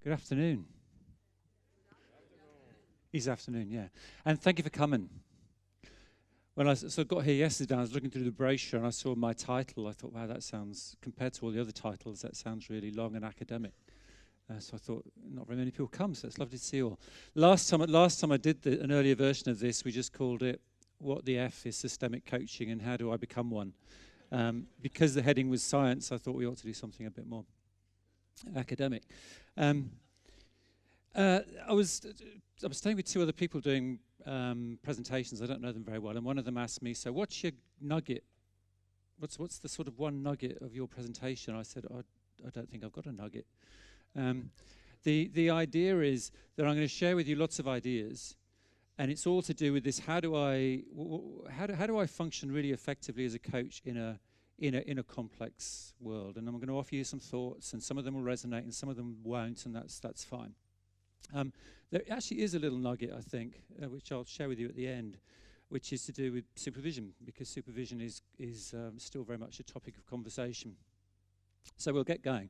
Good afternoon. It's afternoon, yeah. And thank you for coming. When I got here yesterday, I was looking through the brochure and I saw my title. I thought, wow, that sounds, compared to all the other titles, that sounds really long and academic. So I thought, not very many people come, so it's lovely to see you all. Last time I did an earlier version of this, we just called it, What the F is Systemic Coaching and How Do I Become One? Because the heading was science, I thought we ought to do something a bit more academic. I was staying with two other people doing presentations. I don't know them very well, and one of them asked me, "So, what's your nugget? What's the sort of one nugget of your presentation?" I said, "I don't think I've got a nugget." The idea is that I'm going to share with you lots of ideas, and it's all to do with this: how do I function really effectively as a coach in a complex world? And I'm going to offer you some thoughts, and some of them will resonate, and some of them won't, and that's fine. There actually is a little nugget, I think, which I'll share with you at the end, which is to do with supervision, because supervision is still very much a topic of conversation. So we'll get going.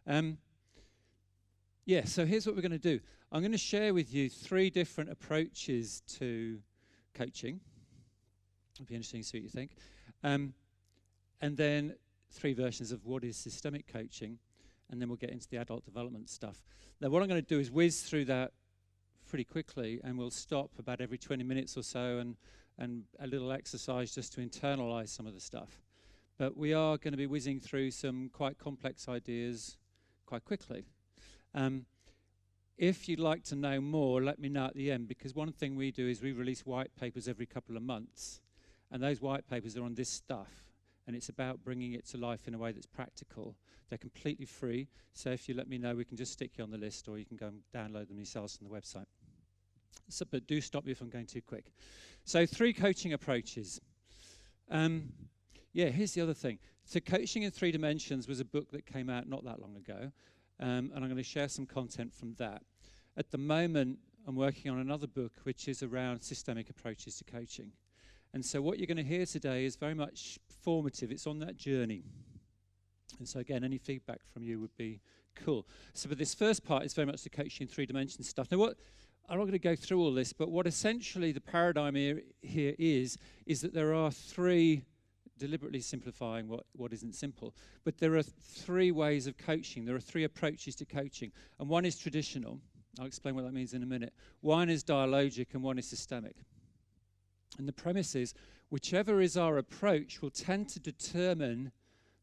So here's what we're going to do. I'm going to share with you 3 different approaches to coaching. It'll be interesting to see what you think. And then 3 versions of what is systemic coaching, and then we'll get into the adult development stuff. Now, what I'm going to do is whiz through that pretty quickly, and we'll stop about every 20 minutes or so and a little exercise just to internalize some of the stuff. But we are going to be whizzing through some quite complex ideas quite quickly. If you'd like to know more, let me know at the end, because one thing we do is we release white papers every couple of months, and those white papers are on this stuff, and it's about bringing it to life in a way that's practical. They're completely free, so if you let me know, we can just stick you on the list, or you can go and download them yourselves from the website. So, but do stop me if I'm going too quick. So 3 coaching approaches. Here's the other thing. So Coaching in 3 Dimensions was a book that came out not that long ago, and I'm going to share some content from that. At the moment, I'm working on another book, which is around systemic approaches to coaching. And so what you're going to hear today is very much formative. It's on that journey. And so again, any feedback from you would be cool. So but this first part is very much the Coaching in 3 Dimensions stuff. Now I'm not going to go through all this, but what essentially the paradigm here is that there are 3, deliberately simplifying what isn't simple, but there are 3 ways of coaching. There are 3 approaches to coaching. And one is traditional. I'll explain what that means in a minute. One is dialogic and one is systemic. And the premise is, whichever is our approach will tend to determine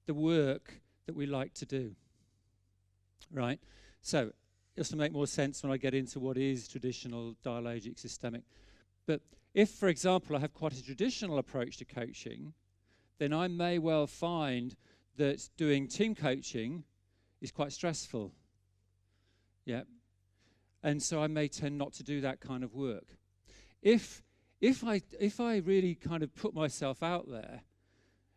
the work that we like to do, right? So, just to make more sense when I get into what is traditional, dialogic, systemic. But if, for example, I have quite a traditional approach to coaching, then I may well find that doing team coaching is quite stressful. Yeah. And so I may tend not to do that kind of work. If I really kind of put myself out there,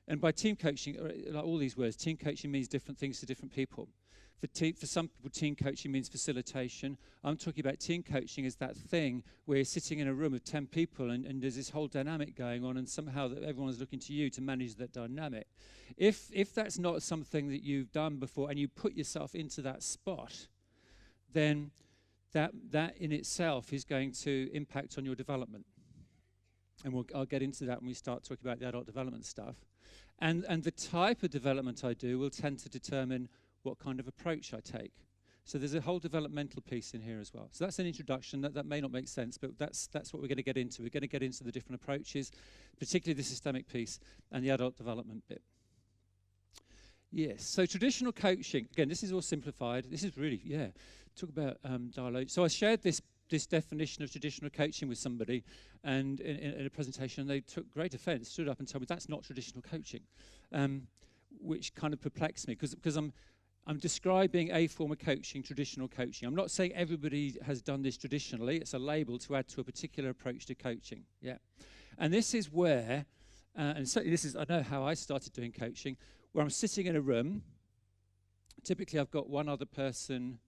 and by team coaching, like all these words, team coaching means different things to different people. For some people, team coaching means facilitation. I'm talking about team coaching as that thing where you're sitting in a room of 10 people and there's this whole dynamic going on, and somehow that everyone's looking to you to manage that dynamic. If that's not something that you've done before and you put yourself into that spot, then that in itself is going to impact on your development. And I'll get into that when we start talking about the adult development stuff. And the type of development I do will tend to determine what kind of approach I take. So there's a whole developmental piece in here as well. So that's an introduction. That may not make sense, but that's what we're going to get into. We're going to get into the different approaches, particularly the systemic piece and the adult development bit. Yes, so traditional coaching, again, this is all simplified. This is really, talk about dialogue. So I shared this definition of traditional coaching with somebody and in a presentation, and they took great offense, stood up and told me that's not traditional coaching, which kind of perplexed me because I'm describing a form of coaching, traditional coaching. I'm not saying everybody has done this traditionally. It's a label to add to a particular approach to coaching. Yeah, and this is where, and certainly this is, I know how I started doing coaching, where I'm sitting in a room. Typically, I've got one other person.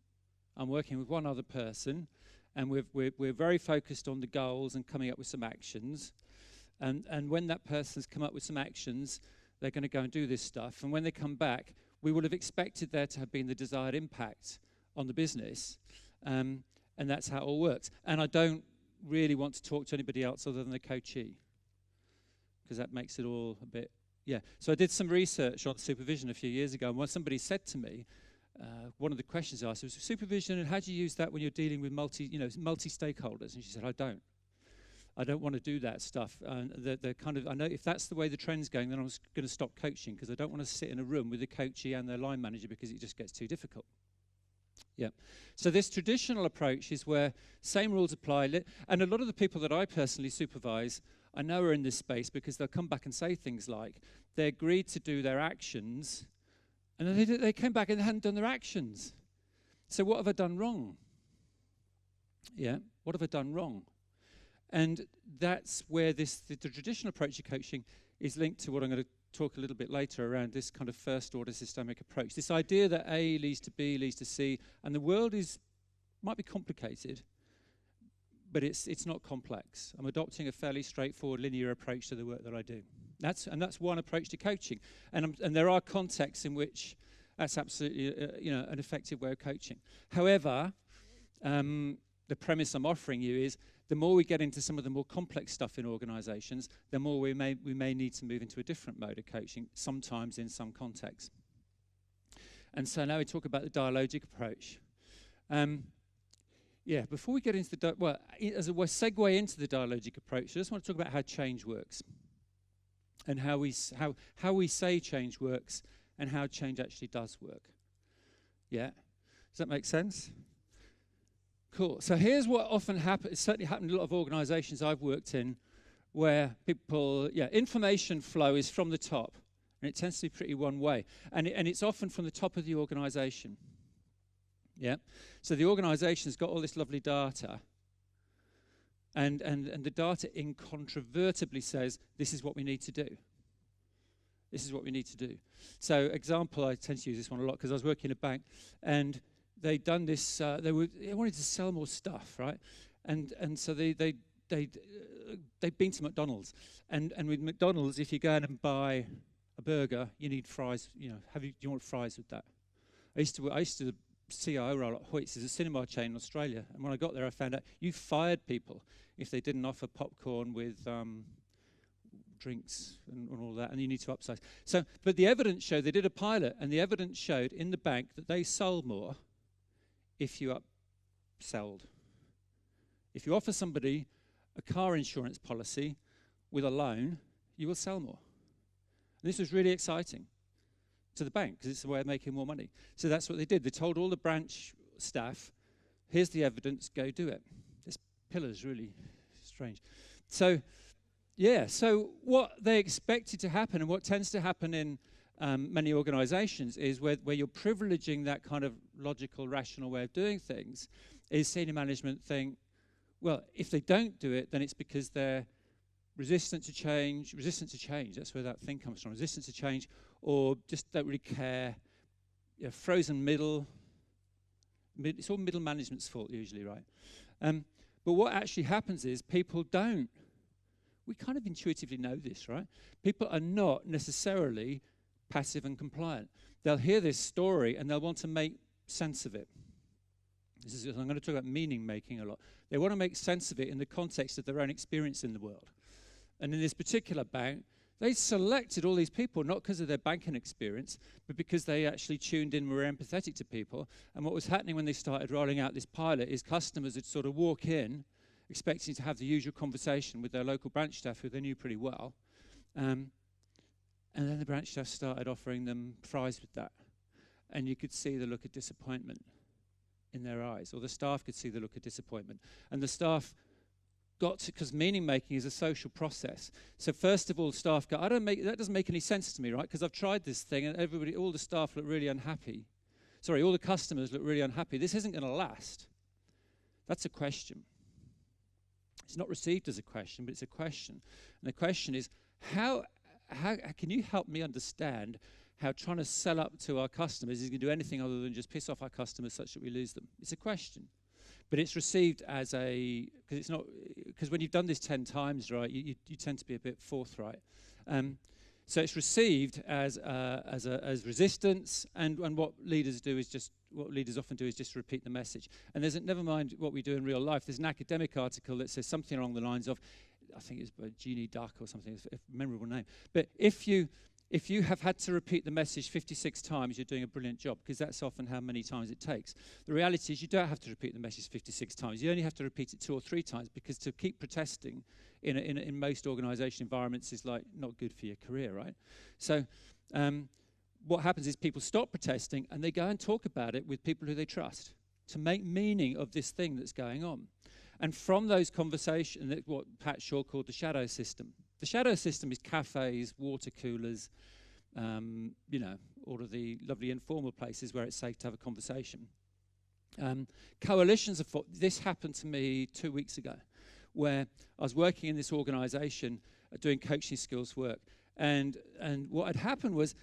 I'm working with one other person, and we're very focused on the goals and coming up with some actions. And when that person's come up with some actions, they're going to go and do this stuff. And when they come back, we would have expected there to have been the desired impact on the business, and that's how it all works. And I don't really want to talk to anybody else other than the coachee, because that makes it all a bit, yeah. So I did some research on supervision a few years ago, and when somebody said to me, one of the questions I asked was supervision, and how do you use that when you're dealing with multi-stakeholders? And she said, I don't want to do that stuff. The kind of, I know if that's the way the trend's going, then I'm going to stop coaching, because I don't want to sit in a room with the coachee and their line manager, because it just gets too difficult. Yeah. So this traditional approach is where same rules apply, and a lot of the people that I personally supervise, I know are in this space because they'll come back and say things like they agreed to do their actions, and then they came back and they hadn't done their actions. So what have I done wrong? Yeah, what have I done wrong? And that's where the traditional approach to coaching is linked to what I'm going to talk a little bit later around this kind of first-order systemic approach. This idea that A leads to B leads to C, and the world might be complicated, but it's not complex. I'm adopting a fairly straightforward, linear approach to the work that I do. That's one approach to coaching, and there are contexts in which that's absolutely an effective way of coaching. However, the premise I'm offering you is the more we get into some of the more complex stuff in organisations, the more we may need to move into a different mode of coaching, sometimes in some contexts. And so now we talk about the dialogic approach. Before we get into as a segue into the dialogic approach, I just want to talk about how change works, and how we say change works, and how change actually does work. Yeah, does that make sense? Cool. So here's what often happens. It's certainly happened in a lot of organisations I've worked in, where information flow is from the top, and it tends to be pretty one way, and it's often from the top of the organisation. Yeah. So the organisation's got all this lovely data, and the data incontrovertibly says this is what we need to do. This is what we need to do. So example, I tend to use this one a lot because I was working in a bank, and they'd done this. They wanted to sell more stuff, right? And so they'd been to McDonald's, and with McDonald's, if you go in and buy a burger, you need fries. Do you want fries with that? I used to CIO role at Hoyts. There's a cinema chain in Australia, and when I got there, I found out you fired people if they didn't offer popcorn with drinks and all that, and you need to upsize. So, but the evidence showed, they did a pilot, and the evidence showed in the bank that they sold more if you upsold. If you offer somebody a car insurance policy with a loan, you will sell more. And this was really exciting to the bank because it's a way of making more money. So that's what they did. They told all the branch staff, here's the evidence, go do it. This pillar's really strange. So what they expected to happen, and what tends to happen in many organizations, is where you're privileging that kind of logical, rational way of doing things, is senior management think, well, if they don't do it, then it's because they're resistant to change, that's where that thing comes from, resistant to change, or just don't really care, frozen middle, it's all middle management's fault usually, right? But what actually happens is people don't. We kind of intuitively know this, right? People are not necessarily passive and compliant. They'll hear this story and they'll want to make sense of it. I'm going to talk about meaning making a lot. They want to make sense of it in the context of their own experience in the world. And in this particular bank, they selected all these people not because of their banking experience, but because they actually tuned in, were empathetic to people. And what was happening when they started rolling out this pilot is customers would sort of walk in expecting to have the usual conversation with their local branch staff who they knew pretty well. And then the branch staff started offering them fries with that. And you could see the look of disappointment in their eyes, or the staff could see the look of disappointment. And the staff got to, because meaning making is a social process. So first of all, staff go, that doesn't make any sense to me, right? Because I've tried this thing and all the staff look really unhappy. Sorry, all the customers look really unhappy. This isn't going to last. That's a question. It's not received as a question, but it's a question. And the question is, how can you help me understand how trying to sell up to our customers is going to do anything other than just piss off our customers such that we lose them? It's a question. But it's received as because when you've done this 10 times, right, you tend to be a bit forthright. So it's received as resistance, and what leaders do is just, what leaders often do is just repeat the message. And never mind what we do in real life. There's an academic article that says something along the lines of, I think it's by Jeannie Duck or something, it's a memorable name. But if you have had to repeat the message 56 times, you're doing a brilliant job, because that's often how many times it takes. The reality is you don't have to repeat the message 56 times. You only have to repeat it 2 or 3 times, because to keep protesting in most organisation environments is like not good for your career, right? So what happens is people stop protesting and they go and talk about it with people who they trust to make meaning of this thing that's going on. And from those conversations, that's what Pat Shaw called the shadow system. The shadow system is cafes, water coolers, all of the lovely informal places where it's safe to have a conversation. Coalitions of thought. This happened to me 2 weeks ago, where I was working in this organisation doing coaching skills work. And what had happened was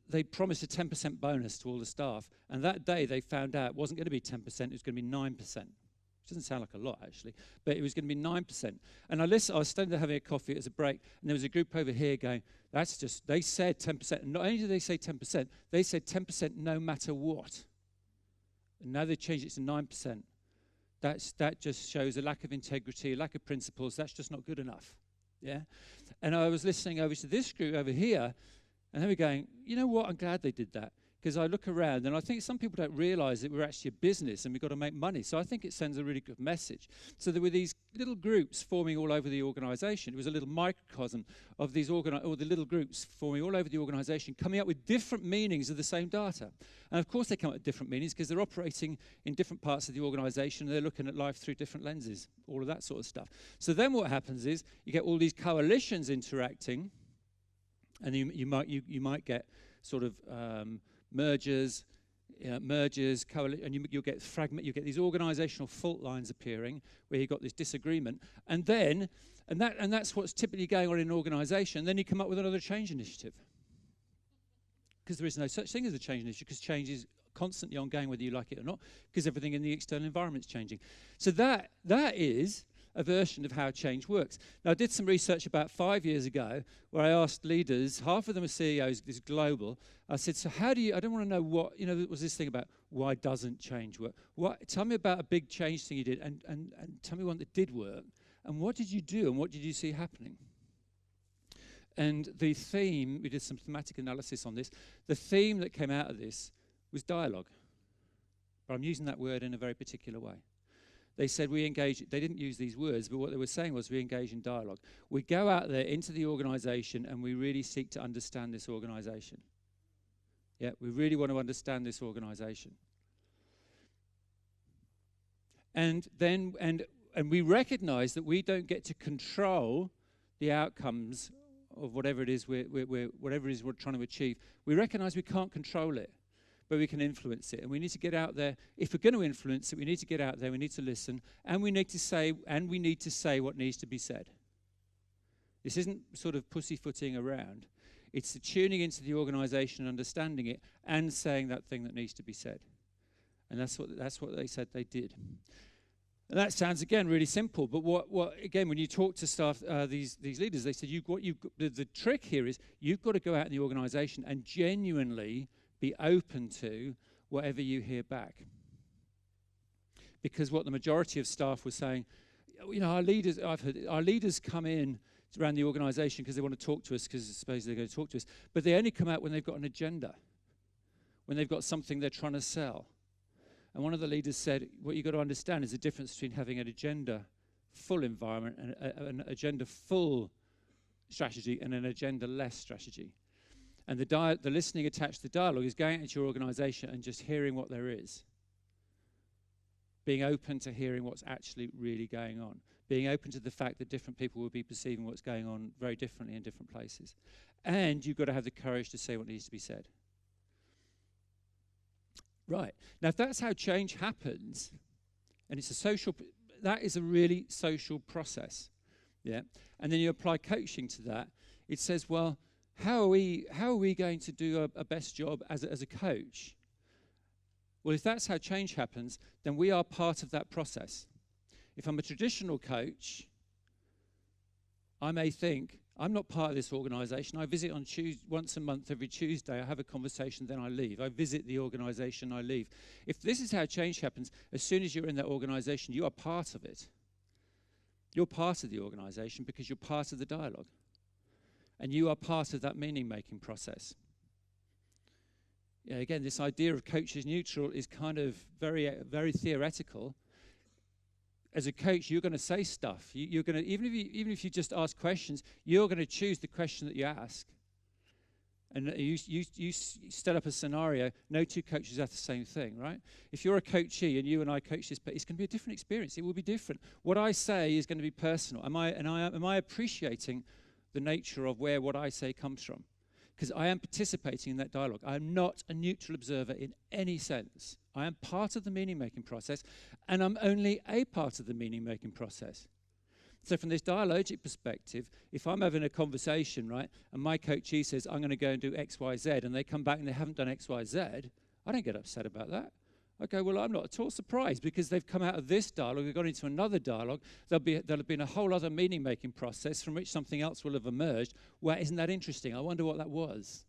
they promised a 10% bonus to all the staff. And that day they found out it wasn't going to be 10%, it was going to be 9%. Which doesn't sound like a lot, actually, but it was going to be 9%. And I was standing there having a coffee as a break, and there was a group over here going, they said 10%. And not only did they say 10%, they said 10% no matter what. And now they changed it to 9%. That just shows a lack of integrity, a lack of principles. That's just not good enough. Yeah? And I was listening over to this group over here, and they were going, you know what, I'm glad they did that. Because I look around, and I think some people don't realise that we're actually a business and we've got to make money. So I think it sends a really good message. So there were these little groups forming all over the organisation. It was a little microcosm of these the little groups forming all over the organisation, coming up with different meanings of the same data. And of course they come up with different meanings because they're operating in different parts of the organisation. They're looking at life through different lenses, all of that sort of stuff. So then what happens is you get all these coalitions interacting, and you might get sort of mergers, and you'll get you get these organisational fault lines appearing where you've got this disagreement, and that's what's typically going on in an organisation. Then you come up with another change initiative, because there is no such thing as a change initiative, because change is constantly ongoing whether you like it or not, because everything in the external environment is changing. So that is a version of how change works. Now, I did some research about 5 years ago where I asked leaders, half of them are CEOs, this is global. I said, so how do you, I don't want to know what, there was this thing about why doesn't change work? Tell me about a big change thing you did, and tell me one that did work. And what did you do, and what did you see happening? And the theme, we did some thematic analysis on this, the theme that came out of this was dialogue. But I'm using that word in a very particular way. They said we engage, they didn't use these words, but what they were saying was we engage in dialogue. We go out there into the organisation and we really seek to understand this organisation. Yeah, we really want to understand this organisation. And we recognise that we don't get to control the outcomes of whatever it is we're trying to achieve. We recognise we can't control it, but we can influence it. And we need to get out there. If we're going to influence it, we need to get out there, we need to listen, and we need to say what needs to be said. This isn't sort of pussyfooting around. It's the tuning into the organisation, understanding it, and saying that thing that needs to be said. And that's what they said they did. And that sounds, again, really simple. But what again, when you talk to staff, these leaders, they said the trick here is you've got to go out in the organisation and genuinely be open to whatever you hear back. Because what the majority of staff were saying, our leaders come in around the organisation because they want to talk to us, because suppose they're going to talk to us, but they only come out when they've got an agenda, when they've got something they're trying to sell. And one of the leaders said, what you've got to understand is the difference between having an agenda-full environment and an agenda-full strategy and an agenda-less strategy. And the listening attached to the dialogue is going into your organisation and just hearing what there is. Being open to hearing what's actually really going on. Being open to the fact that different people will be perceiving what's going on very differently in different places. And you've got to have the courage to say what needs to be said. Right. Now, if that's how change happens, and that is a really social process. Yeah. And then you apply coaching to that. It says, well, how are we going to do a best job as a coach? Well, if that's how change happens, then we are part of that process. If I'm a traditional coach, I may think I'm not part of this organisation. I visit on once a month, every Tuesday. I have a conversation, then I leave. I visit the organisation, I leave. If this is how change happens, as soon as you're in that organisation, you are part of it. You're part of the organisation because you're part of the dialogue. And you are part of that meaning-making process. Yeah, again, this idea of coach is neutral is kind of very, very theoretical. As a coach, you're going to say stuff. You're going to, even if you just ask questions, you're going to choose the question that you ask. And you set up a scenario. No two coaches have the same thing, right? If you're a coachee and you and I coach this, but it's going to be a different experience. It will be different. What I say is going to be personal. Am I appreciating the nature of where what I say comes from? Because I am participating in that dialogue. I am not a neutral observer in any sense. I am part of the meaning-making process, and I'm only a part of the meaning-making process. So from this dialogic perspective, if I'm having a conversation, right, and my coachee says, I'm going to go and do X, Y, Z, and they come back and they haven't done X, Y, Z, I don't get upset about that. I go, well, I'm not at all surprised because they've come out of this dialogue, they've gone into another dialogue, there'll have been a whole other meaning-making process from which something else will have emerged. Well, isn't that interesting? I wonder what that was.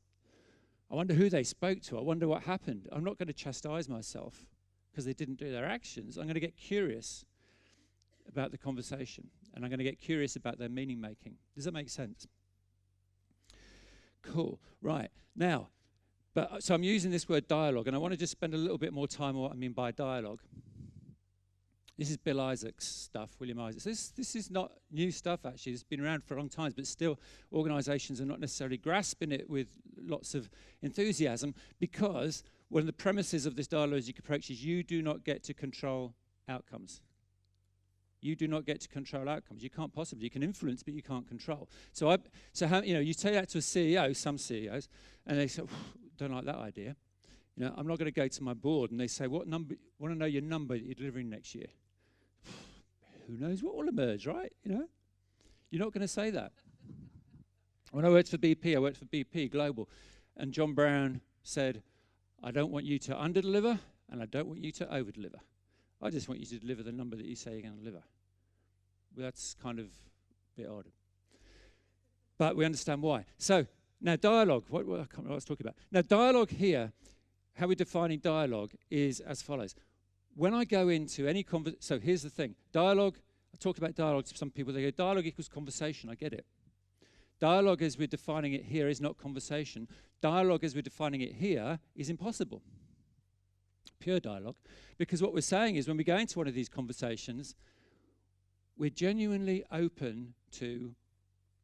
I wonder who they spoke to. I wonder what happened. I'm not going to chastise myself because they didn't do their actions. I'm going to get curious about the conversation, and I'm going to get curious about their meaning-making. Does that make sense? Cool. Right. Now, so I'm using this word dialogue, and I want to just spend a little bit more time on what I mean by dialogue. This is Bill Isaac's stuff, William Isaacs. This is not new stuff, actually. It's been around for a long time, but still organizations are not necessarily grasping it with lots of enthusiasm because one of the premises of this dialogic approach is you do not get to control outcomes. You do not get to control outcomes. You can't possibly. You can influence, but you can't control. So how, you say that to a CEO, some CEOs, and they say, don't like that idea. I'm not going to go to my board and they say, what number, want to know your number that you're delivering next year. Who knows what will emerge, right? You're not going to say that. When I worked for BP, I worked for BP Global, and John Brown said, I don't want you to underdeliver and I don't want you to overdeliver. I just want you to deliver the number that you say you're going to deliver. Well, that's kind of a bit odd. But we understand why. So, now dialogue, I can't remember what I was talking about. Now dialogue here, how we're defining dialogue is as follows. When I go into any conversation, so here's the thing. Dialogue, I talk about dialogue to some people, they go, dialogue equals conversation, I get it. Dialogue as we're defining it here is not conversation. Dialogue as we're defining it here is impossible. Pure dialogue. Because what we're saying is when we go into one of these conversations, we're genuinely open to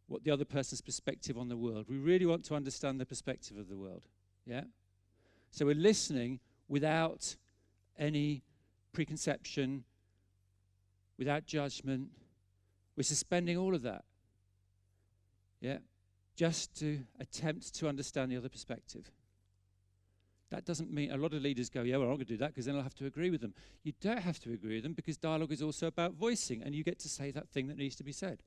what the other person's perspective on the world. We really want to understand the perspective of the world. Yeah? So we're listening without any preconception, without judgment. We're suspending all of that. Yeah? Just to attempt to understand the other perspective. That doesn't mean a lot of leaders go, yeah, well, I'm not going to do that because then I'll have to agree with them. You don't have to agree with them because dialogue is also about voicing, and you get to say that thing that needs to be said.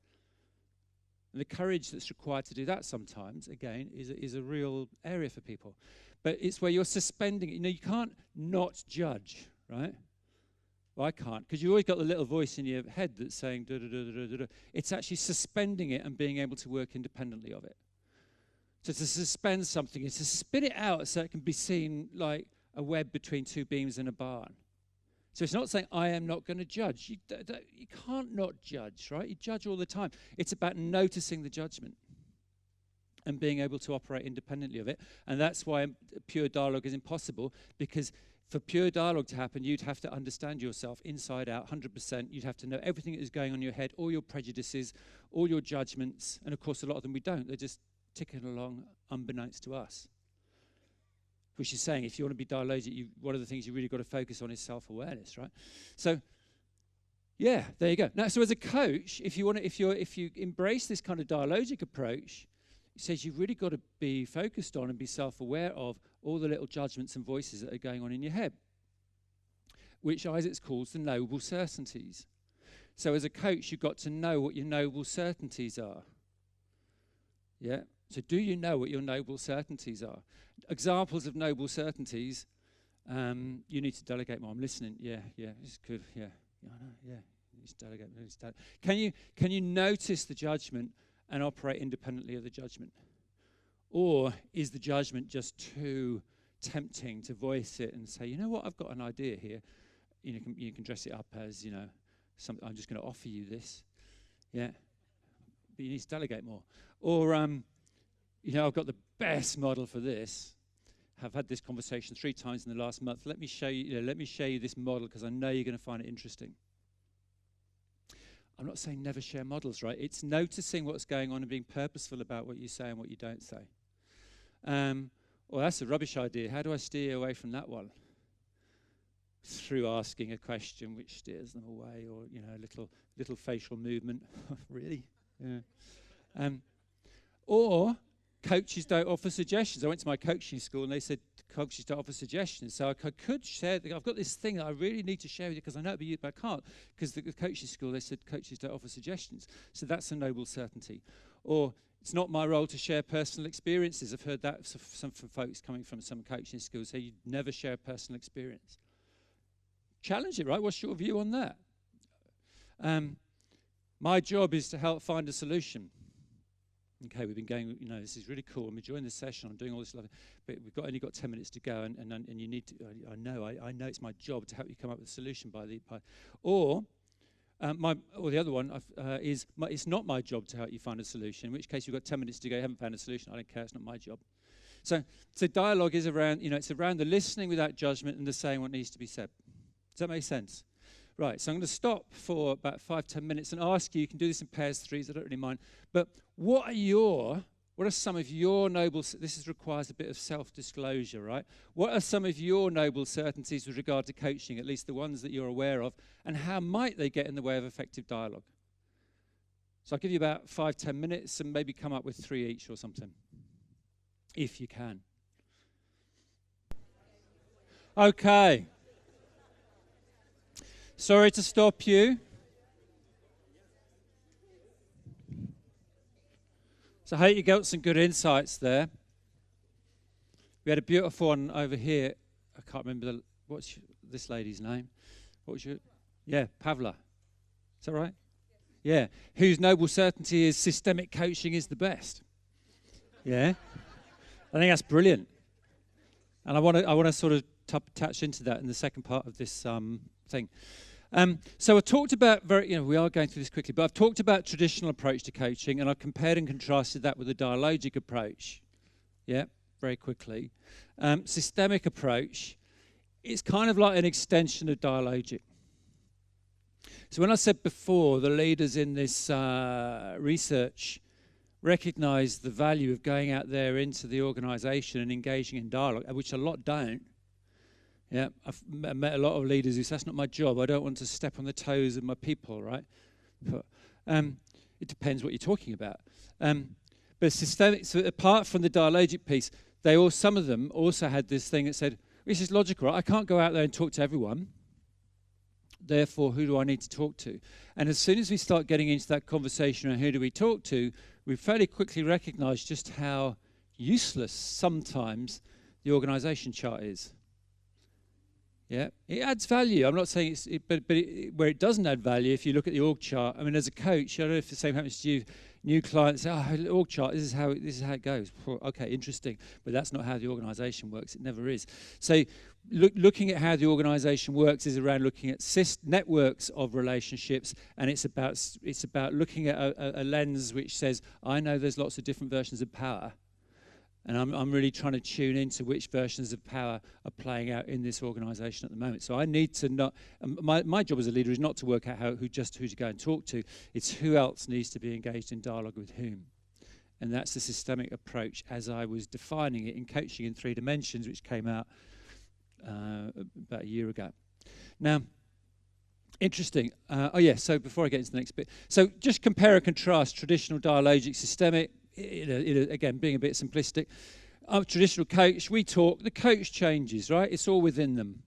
And the courage that's required to do that sometimes, again, is a real area for people. But it's where you're suspending it. You can't not judge, right? Well, I can't, because you've always got the little voice in your head that's saying, da, da, da, da, da, da. It's actually suspending it and being able to work independently of it. So to suspend something is to spin it out so it can be seen like a web between two beams in a barn. So it's not saying, I am not going to judge. You can't not judge, right? You judge all the time. It's about noticing the judgment and being able to operate independently of it. And that's why pure dialogue is impossible, because for pure dialogue to happen, you'd have to understand yourself inside out, 100%. You'd have to know everything that is going on in your head, all your prejudices, all your judgments. And of course, a lot of them we don't. They're just ticking along unbeknownst to us. Which is saying, if you want to be dialogic, one of the things you really got to focus on is self-awareness, right? So, yeah, there you go. Now, so as a coach, if you embrace this kind of dialogic approach, it says you've really got to be focused on and be self-aware of all the little judgments and voices that are going on in your head, which Isaac calls the noble certainties. So as a coach, you've got to know what your noble certainties are. Yeah? So do you know what your noble certainties are? Examples of noble certainties, you need to delegate more. I'm listening. Yeah, it's good. Yeah, I know. Yeah, you need to delegate. Can you notice the judgment and operate independently of the judgment? Or is the judgment just too tempting to voice it and say, you know what, I've got an idea here. You can dress it up as, I'm just going to offer you this. Yeah. But you need to delegate more. Or, I've got the best model for this. I've had this conversation 3 times in the last month. Let me show you this model because I know you're going to find it interesting. I'm not saying never share models, right? It's noticing what's going on and being purposeful about what you say and what you don't say. Well, that's a rubbish idea. How do I steer away from that one? Through asking a question which steers them away, or a little facial movement. Really? Yeah. Or coaches don't offer suggestions. I went to my coaching school and they said coaches don't offer suggestions. So I could share. I've got this thing that I really need to share with you because I know it'll be used, but I can't because the coaching school they said coaches don't offer suggestions. So that's a noble certainty. Or it's not my role to share personal experiences. I've heard that from folks coming from some coaching schools say you never share a personal experience. Challenge it, right? What's your view on that? My job is to help find a solution. Okay, we've been going, this is really cool. I'm enjoying this session. I'm doing all this stuff, but we've only got 10 minutes to go, and you need to. I know it's my job to help you come up with a solution or the other one is it's not my job to help you find a solution. In which case, you've got 10 minutes to go. You haven't found a solution. I don't care. It's not my job. So dialogue is around, it's around the listening without judgment and the saying what needs to be said. Does that make sense? Right, so I'm going to stop for about 5-10 minutes and ask you can do this in pairs, threes, I don't really mind, but what are some of your noble, requires a bit of self-disclosure, right? What are some of your noble certainties with regard to coaching, at least the ones that you're aware of, and how might they get in the way of effective dialogue? So I'll give you about 5-10 minutes and maybe come up with 3 each or something, if you can. Okay. Sorry to stop you. So I hope you got some good insights there. We had a beautiful one over here. I can't remember what's this lady's name. What was your? Yeah, Pavla. Is that right? Yeah. Whose noble certainty is systemic coaching is the best. Yeah. I think that's brilliant. And I want to sort of touch into that in the second part of this thing. So I talked about we are going through this quickly, but I've talked about traditional approach to coaching, and I've compared and contrasted that with a dialogic approach. Yeah, very quickly. Systemic approach is kind of like an extension of dialogic. So when I said before, the leaders in this research recognise the value of going out there into the organisation and engaging in dialogue, which a lot don't. Yeah, I've met a lot of leaders who say, that's not my job. I don't want to step on the toes of my people, right? But, it depends what you're talking about. But systemic, so apart from the dialogic piece, some of them also had this thing that said, this is logical, right? I can't go out there and talk to everyone. Therefore, who do I need to talk to? And as soon as we start getting into that conversation on who do we talk to, we fairly quickly recognise just how useless sometimes the organisation chart is. Yeah, it adds value. I'm not saying where it doesn't add value, if you look at the org chart. I mean, as a coach, I don't know if the same happens to you. New clients say, org chart, this is how it goes. Okay, interesting. But that's not how the organisation works. It never is. So looking at how the organisation works is around looking at networks of relationships, and it's about looking at a lens which says, I know there's lots of different versions of power. And I'm really trying to tune into which versions of power are playing out in this organisation at the moment. So I need to not. My job as a leader is not to work out who to go and talk to. It's who else needs to be engaged in dialogue with whom. And that's the systemic approach as I was defining it in Coaching in 3 Dimensions, which came out about a year ago. Now, interesting. So before I get into the next bit. So just compare and contrast traditional dialogic, systemic. Again, being a bit simplistic, I'm a traditional coach, we talk, the coach changes, right? It's all within them.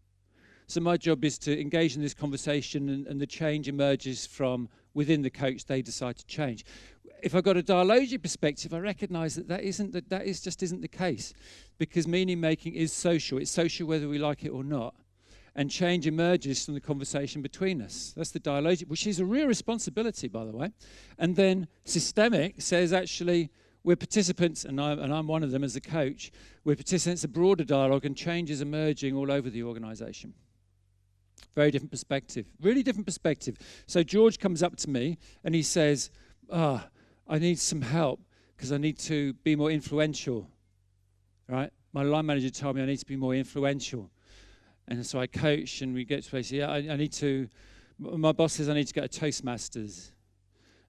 So my job is to engage in this conversation and the change emerges from within the coach, they decide to change. If I've got a dialogic perspective, I recognise that isn't the case, because meaning making is social. It's social whether we like it or not. and change emerges from the conversation between us. That's the dialogic, which is a real responsibility, by the way. And then systemic says, actually, we're participants, and I'm one of them as a coach, we're participants in broader dialogue and change is emerging all over the organisation. Very different perspective, really different perspective. So George comes up to me and he says, I need some help because I need to be more influential, right? My line manager told me I need to be more influential. And so I coach and we get to basically, I need to, my boss says I need to go to Toastmasters.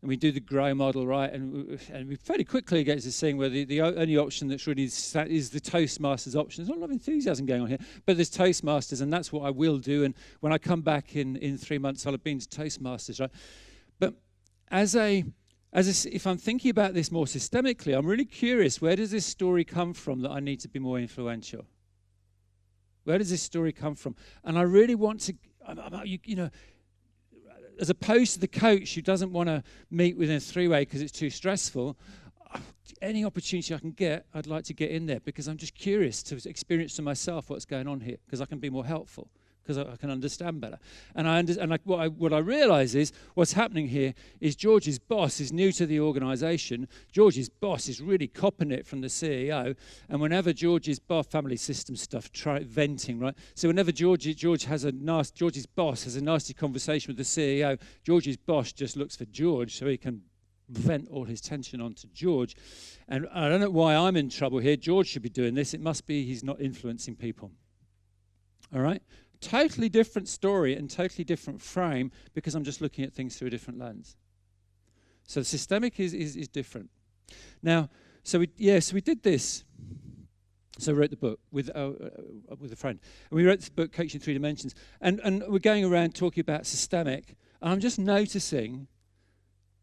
And we do the grow model, right? And we fairly quickly get to this thing where the only option that's really is the Toastmasters option. There's not a lot of enthusiasm going on here, but there's Toastmasters, and that's what I will do. And when I come back in 3 months, I'll have been to Toastmasters, right? But if I'm thinking about this more systemically, I'm really curious, where does this story come from that I need to be more influential? Where does this story come from? And I really want to, you know, as opposed to the coach who doesn't want to meet within a three-way because it's too stressful, any opportunity I can get, I'd like to get in there because I'm just curious to experience for myself what's going on here because I can be more helpful, because I can understand better. And what I realise is what's happening here is George's boss is new to the organisation. George's boss is really copping it from the CEO. And whenever George's boss, family system stuff, venting, right? So whenever George's boss has a nasty conversation with the CEO, George's boss just looks for George so he can vent all his tension onto George. And I don't know why I'm in trouble here. George should be doing this. It must be he's not influencing people. All right? Totally different story and totally different frame because I'm just looking at things through a different lens. So the systemic is different. Now, so we did this. So I wrote the book with a friend. And we wrote this book, Coaching 3 Dimensions. And we're going around talking about systemic. And I'm just noticing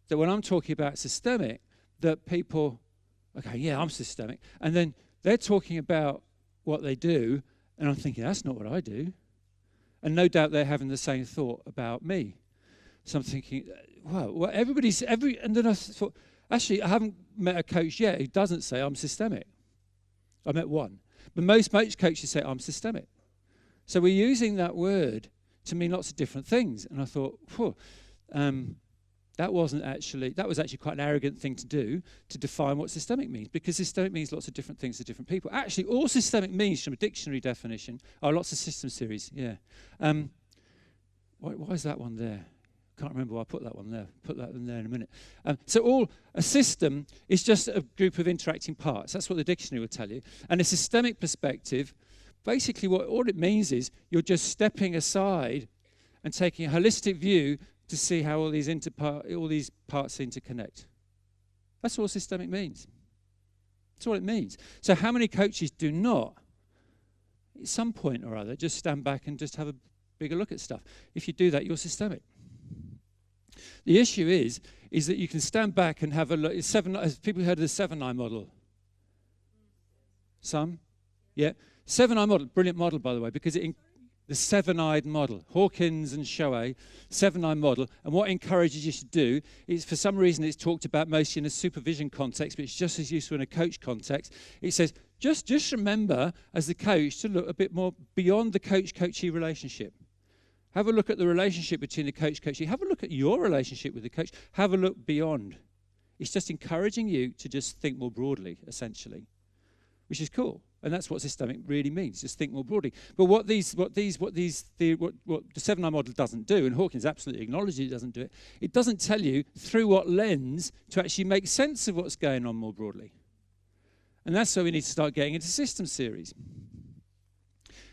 that when I'm talking about systemic, that people, okay, yeah, I'm systemic. And then they're talking about what they do. And I'm thinking, that's not what I do. And no doubt they're having the same thought about me. So I'm thinking, wow, well, and then I thought, actually, I haven't met a coach yet who doesn't say I'm systemic. I met one. But most coaches say I'm systemic. So we're using that word to mean lots of different things. And I thought, that was actually quite an arrogant thing to do, to define what systemic means, because systemic means lots of different things to different people. Actually, all systemic means from a dictionary definition are lots of system series, yeah. Why is that one there? Can't remember why I put that one there. Put that one there in a minute. So a system is just a group of interacting parts. That's what the dictionary will tell you. And a systemic perspective, basically all it means is you're just stepping aside and taking a holistic view to see how all these parts interconnect. That's all systemic means. That's all it means. So how many coaches do not, at some point or other, just stand back and just have a bigger look at stuff? If you do that, you're systemic. The issue is that you can stand back and have a look. Have people heard of the 7-eye model? Some? Yeah. 7-eye model, brilliant model, by the way, because the 7-eyed model, Hawkins and Shoei, 7-eye model. And what it encourages you to do is, for some reason, it's talked about mostly in a supervision context, but it's just as useful in a coach context. It says, just remember, as the coach, to look a bit more beyond the coach-coachee relationship. Have a look at the relationship between the coach-coachee. Have a look at your relationship with the coach. Have a look beyond. It's just encouraging you to just think more broadly, essentially, which is cool. And that's what systemic really means, just think more broadly. But what the 7-eye model doesn't do, and Hawkins absolutely acknowledges it doesn't do it, it doesn't tell you through what lens to actually make sense of what's going on more broadly. And that's where we need to start getting into system theories.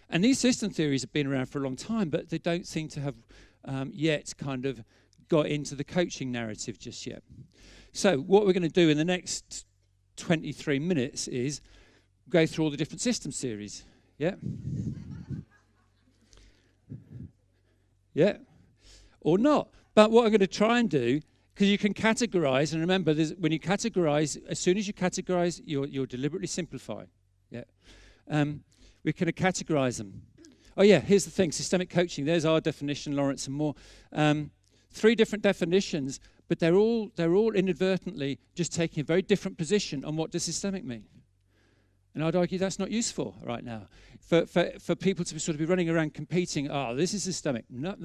And these system theories have been around for a long time, but they don't seem to have yet kind of got into the coaching narrative just yet. So what we're going to do in the next 23 minutes is go through all the different system series. Yeah? Yeah? Or not. But what I'm going to try and do, because you can categorize, and remember, when you categorize, as soon as you categorize, you're deliberately simplifying. Yeah? We can categorize them. Oh yeah, here's the thing, systemic coaching. There's our definition, Lawrence and Moore. 3 different definitions, but they're all inadvertently just taking a very different position on what does systemic mean. And I'd argue that's not useful right now. For people to sort of be running around competing, this is systemic. No.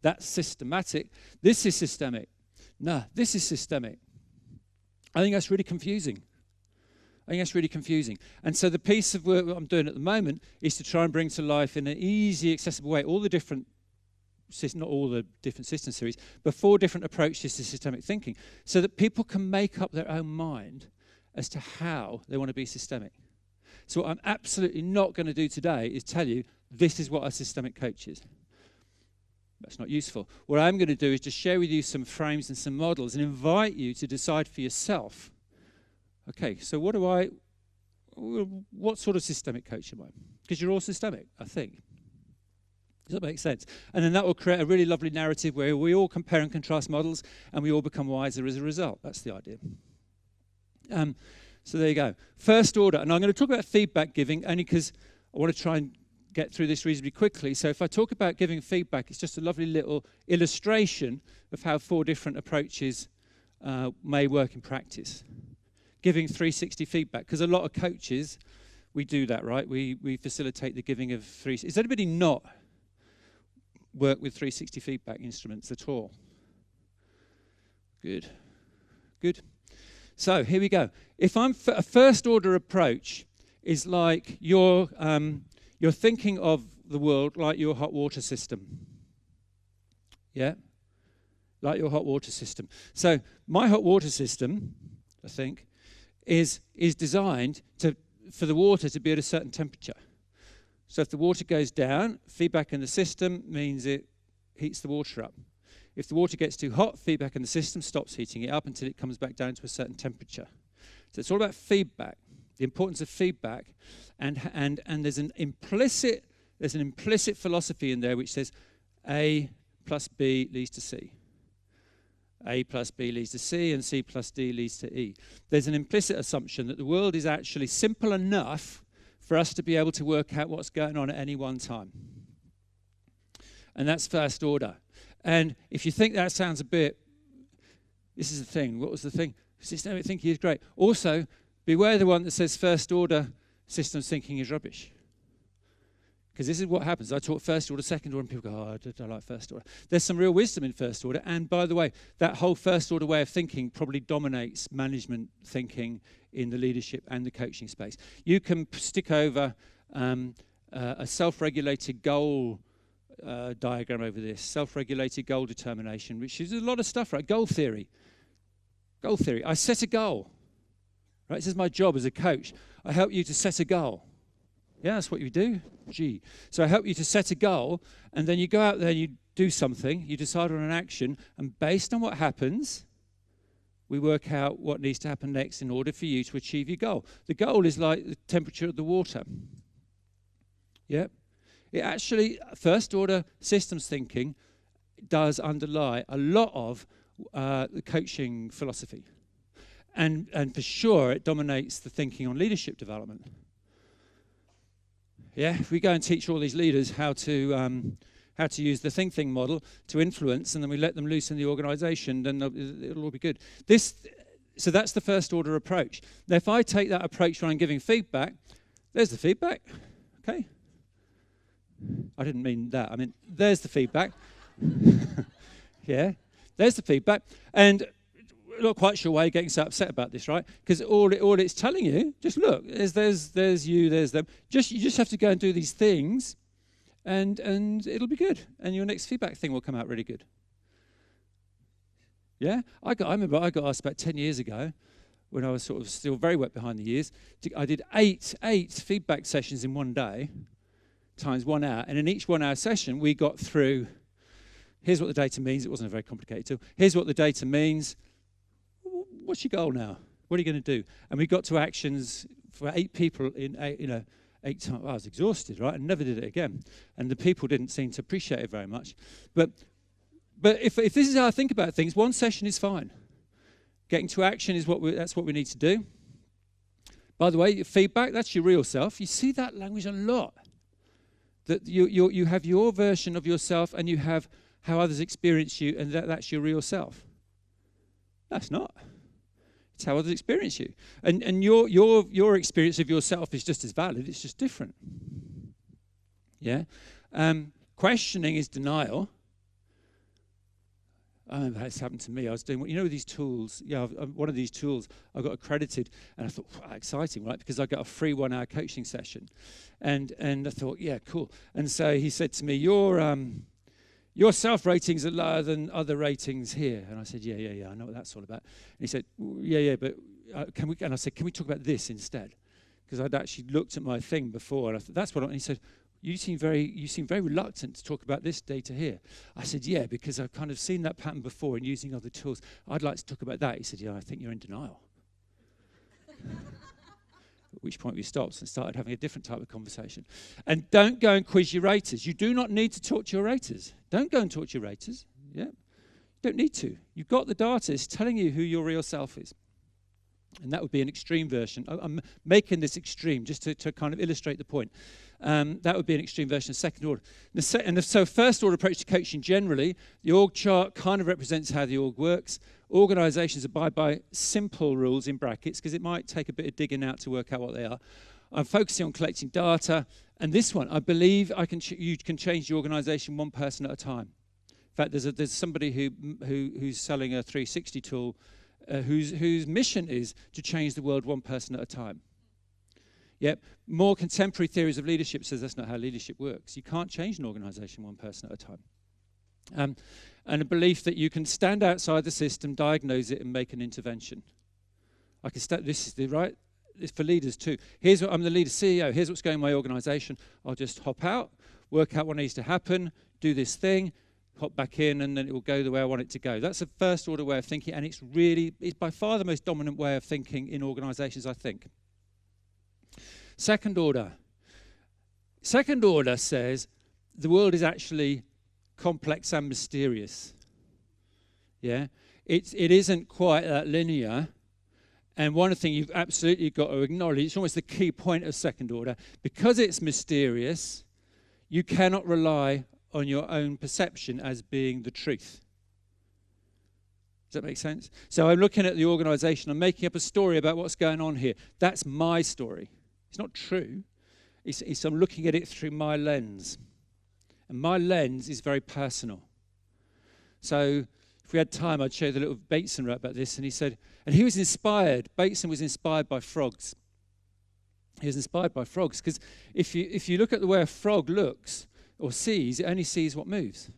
That's systematic. This is systemic. No, this is systemic. I think that's really confusing. And so the piece of work that I'm doing at the moment is to try and bring to life in an easy, accessible way all the different, not all the different system series, but 4 different approaches to systemic thinking, so that people can make up their own mind as to how they want to be systemic. So what I'm absolutely not going to do today is tell you this is what a systemic coach is. That's not useful. What I'm going to do is just share with you some frames and some models and invite you to decide for yourself, okay, so what sort of systemic coach am I? Because you're all systemic, I think. Does that make sense? And then that will create a really lovely narrative where we all compare and contrast models and we all become wiser as a result. That's the idea. So there you go. First order, and I'm going to talk about feedback giving only because I want to try and get through this reasonably quickly. So if I talk about giving feedback, it's just a lovely little illustration of how 4 different approaches may work in practice. Giving 360 feedback, because a lot of coaches, we do that, right? We facilitate the giving of 360. Does anybody not work with 360 feedback instruments at all? Good. So here we go. If I'm a first order approach is like you're thinking of the world like your hot water system. Yeah? Like your hot water system. So my hot water system, I think, is designed for the water to be at a certain temperature. So if the water goes down, feedback in the system means it heats the water up. If the water gets too hot, feedback in the system stops heating it up until it comes back down to a certain temperature. So it's all about feedback, the importance of feedback, and there's an implicit philosophy in there which says A plus B leads to C. A plus B leads to C, and C plus D leads to E. There's an implicit assumption that the world is actually simple enough for us to be able to work out what's going on at any one time. And that's first order. And if you think that sounds a bit, this is the thing. What was the thing? Systemic thinking is great. Also, beware the one that says first order systems thinking is rubbish. Because this is what happens. I taught first order, second order, and people go, I don't like first order. There's some real wisdom in first order. And by the way, that whole first order way of thinking probably dominates management thinking in the leadership and the coaching space. You can stick over a self-regulated goal diagram over this, self-regulated goal determination, which is a lot of stuff, right? Goal theory. I set a goal, right? This is my job as a coach. I help you to set a goal. Yeah, that's what you do. So I help you to set a goal, and then you go out there and you do something, you decide on an action, and based on what happens, we work out what needs to happen next in order for you to achieve your goal. The goal is like the temperature of the water. Yeah? It actually, first order systems thinking does underlie a lot of the coaching philosophy. And for sure, it dominates the thinking on leadership development. Yeah, if we go and teach all these leaders how to use the think model to influence, and then we let them loose in the organisation, then it'll all be good. So that's the first order approach. Now, if I take that approach when I'm giving feedback, there's the feedback. Okay. I didn't mean that. I mean, there's the feedback. Yeah, there's the feedback. And I'm not quite sure why you're getting so upset about this, right? Because all it's telling you, just look, there's you, there's them. You just have to go and do these things, and it'll be good. And your next feedback thing will come out really good. Yeah? I remember I got asked about 10 years ago, when I was sort of still very wet behind the ears. I did eight feedback sessions in one day, times 1 hour. And in each 1 hour session, we got through, here's what the data means. It wasn't a very complicated tool. Here's what the data means. What's your goal now? What are you going to do? And we got to actions for 8 people in 8 times. I was exhausted, right? And never did it again. And the people didn't seem to appreciate it very much. But if this is how I think about things, 1 session is fine. Getting to action is that's what we need to do. By the way, feedback, that's your real self. You see that language a lot. That you have your version of yourself, and you have how others experience you, and that's your real self. That's not. It's how others experience you. And your experience of yourself is just as valid, it's just different. Yeah? Questioning is denial. I remember this happened to me. I was doing, these tools. Yeah, one of these tools I got accredited, and I thought, wow, exciting, right? Because I got a free 1-hour coaching session, and I thought, yeah, cool. And so he said to me, your self ratings are lower than other ratings here. And I said, yeah, I know what that's all about. And he said, yeah, but can we? And I said, can we talk about this instead? Because I'd actually looked at my thing before, and I thought, that's what. And he said, You seem very reluctant to talk about this data here. I said, yeah, because I've kind of seen that pattern before and using other tools. I'd like to talk about that. He said, yeah, I think you're in denial. At which point we stopped and started having a different type of conversation. And don't go and quiz your raters. You do not need to talk to your raters. Don't go and talk to your raters. Yeah, you don't need to. You've got the data. It's telling you who your real self is. And that would be an extreme version. I'm making this extreme just to kind of illustrate the point. That would be an extreme version of second order. So first order approach to coaching generally, the org chart kind of represents how the org works. Organizations abide by simple rules in brackets because it might take a bit of digging out to work out what they are. I'm focusing on collecting data. And this one, I believe you can change the organization one person at a time. In fact, there's somebody who's selling a 360 tool whose mission is to change the world one person at a time. Yep, more contemporary theories of leadership says that's not how leadership works. You can't change an organization one person at a time. And a belief that you can stand outside the system, diagnose it, and make an intervention. This is the right, it's for leaders too. I'm the leader CEO, here's what's going on in my organization. I'll just hop out, work out what needs to happen, do this thing, hop back in, and then it will go the way I want it to go. That's a first order way of thinking, and it's by far the most dominant way of thinking in organizations, I think. Second order. Second order says the world is actually complex and mysterious. Yeah, it isn't quite that linear. And one thing you've absolutely got to acknowledge, it's almost the key point of second order, because it's mysterious, you cannot rely on your own perception as being the truth. Does that make sense? So I'm looking at the organization, I'm making up a story about what's going on here. That's my story. It's not true. I'm looking at it through my lens. And my lens is very personal. So if we had time, I'd show you the little Bateson wrote about this. And he said, and he was inspired. Bateson was inspired by frogs. He was inspired by frogs because if you look at the way a frog looks or sees, it only sees what moves.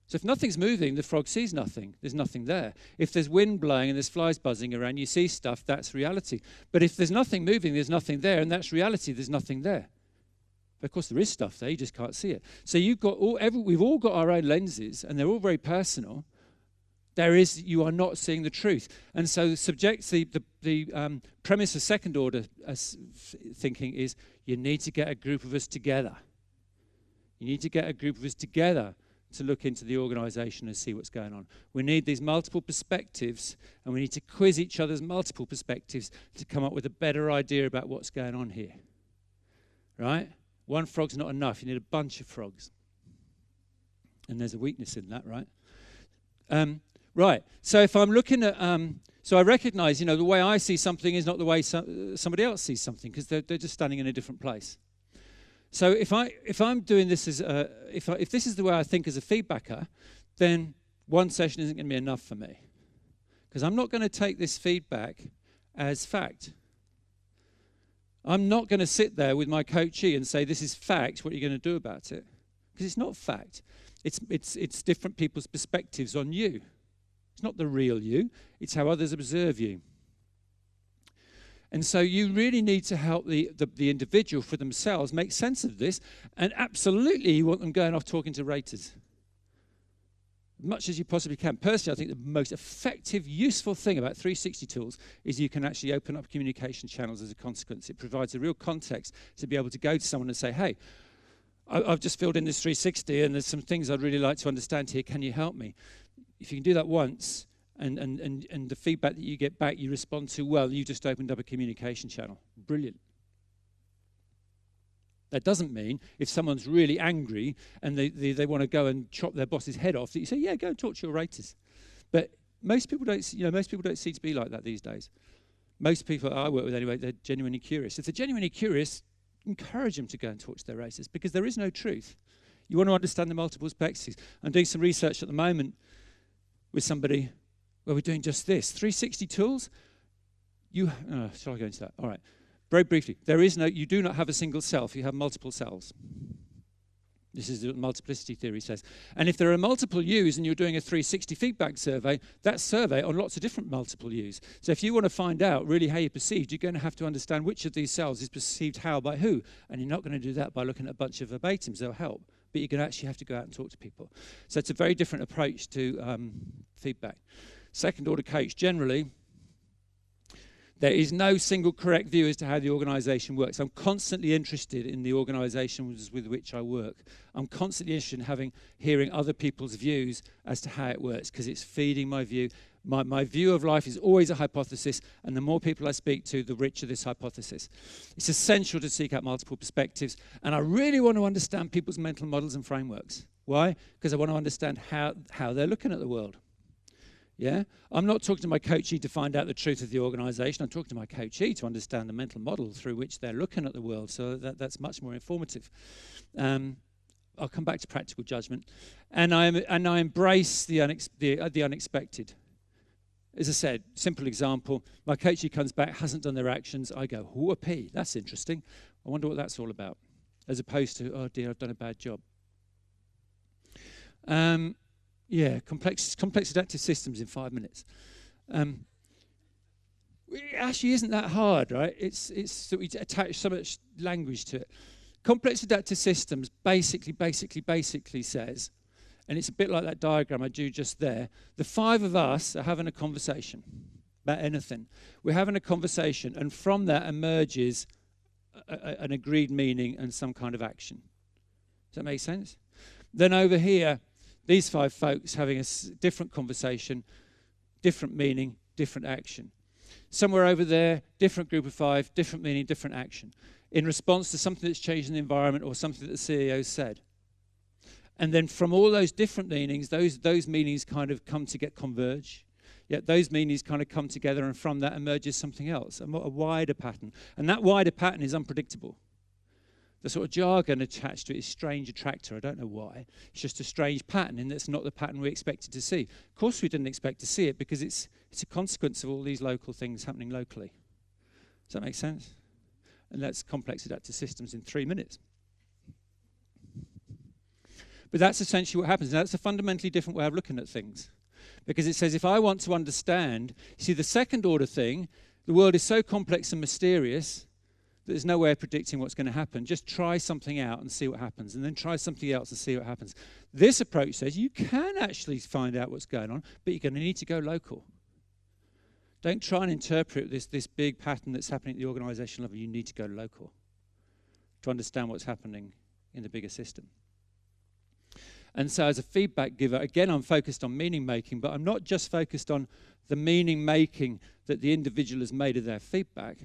So if nothing's moving, the frog sees nothing. There's nothing there. If there's wind blowing and there's flies buzzing around, you see stuff, that's reality. But if there's nothing moving, there's nothing there, and that's reality, there's nothing there. But of course, there is stuff there, you just can't see it. So we've all got our own lenses, and they're all very personal. You are not seeing the truth. And so the premise of second order thinking is you need to get a group of us together. You need to get a group of us together to look into the organization and see what's going on. We need these multiple perspectives, and we need to quiz each other's multiple perspectives to come up with a better idea about what's going on here. Right? One frog's not enough. You need a bunch of frogs. And there's a weakness in that, right? Right. So if I'm looking at, so I recognize, the way I see something is not the way somebody else sees something, because they're just standing in a different place. So if I'm doing this if this is the way I think as a feedbacker, then one session isn't going to be enough for me, because I'm not going to take this feedback as fact. I'm not going to sit there with my coachee and say, this is fact, what are you going to do about it? Because it's not fact. It's different people's perspectives on you. It's not the real you. It's how others observe you. And so you really need to help the individual for themselves make sense of this. And absolutely you want them going off talking to raters. As much as you possibly can. Personally, I think the most effective, useful thing about 360 tools is you can actually open up communication channels as a consequence. It provides a real context to be able to go to someone and say, hey, I've just filled in this 360 and there's some things I'd really like to understand here. Can you help me? If you can do that once, and the feedback that you get back, you respond to, well, you just opened up a communication channel. Brilliant. That doesn't mean if someone's really angry and they want to go and chop their boss's head off, that you say, yeah, go and talk to your raters. But Most people don't, most people don't seem to be like that these days. Most people I work with anyway, they're genuinely curious. If they're genuinely curious, encourage them to go and talk to their racers, because there is no truth. You want to understand the multiple perspectives. I'm doing some research at the moment with somebody where we're doing just this. 360 tools. Shall I go into that? All right. Very briefly, you do not have a single self, you have multiple selves. This is what multiplicity theory says. And if there are multiple yous and you're doing a 360 feedback survey, that's survey on lots of different multiple yous. So if you want to find out really how you're perceived, you're going to have to understand which of these cells is perceived how by who. And you're not going to do that by looking at a bunch of verbatims. They'll help. But you're going to actually have to go out and talk to people. So it's a very different approach to feedback. Second order coach, generally, there is no single correct view as to how the organisation works. I'm constantly interested in the organisations with which I work. I'm constantly interested in hearing other people's views as to how it works, because it's feeding my view. My view of life is always a hypothesis, and the more people I speak to, the richer this hypothesis. It's essential to seek out multiple perspectives, and I really want to understand people's mental models and frameworks. Why? Because I want to understand how they're looking at the world. Yeah, I'm not talking to my coachee to find out the truth of the organisation. I'm talking to my coachee to understand the mental model through which they're looking at the world. So that's much more informative. I'll come back to practical judgment, and I embrace the unexpected. As I said, simple example: my coachee comes back, hasn't done their actions. I go, whoopee, that's interesting. I wonder what that's all about, as opposed to, oh dear, I've done a bad job. Yeah, complex adaptive systems in 5 minutes. It actually isn't that hard, right? It's that we attach so much language to it. Complex adaptive systems basically says, and it's a bit like that diagram I drew just there, the five of us are having a conversation about anything. We're having a conversation, and from that emerges an agreed meaning and some kind of action. Does that make sense? Then over here, these five folks having a different conversation, different meaning, different action. Somewhere over there, different group of five, different meaning, different action, in response to something that's changed in the environment or something that the CEO said. And then from all those different meanings, those meanings kind of come to get converge. Yet those meanings kind of come together, and from that emerges something else, a wider pattern. And that wider pattern is unpredictable. The sort of jargon attached to it is strange attractor. I don't know why. It's just a strange pattern, and it's not the pattern we expected to see. Of course we didn't expect to see it, because it's a consequence of all these local things happening locally. Does that make sense? And that's complex adaptive systems in 3 minutes. But that's essentially what happens. Now, that's a fundamentally different way of looking at things. Because it says, if I want to understand, see, the second order thing, the world is so complex and mysterious, there's no way of predicting what's going to happen. Just try something out and see what happens, and then try something else and see what happens. This approach says you can actually find out what's going on, but you're going to need to go local. Don't try and interpret this big pattern that's happening at the organisation level. You need to go local to understand what's happening in the bigger system. And so as a feedback giver, again, I'm focused on meaning making, but I'm not just focused on the meaning making that the individual has made of their feedback.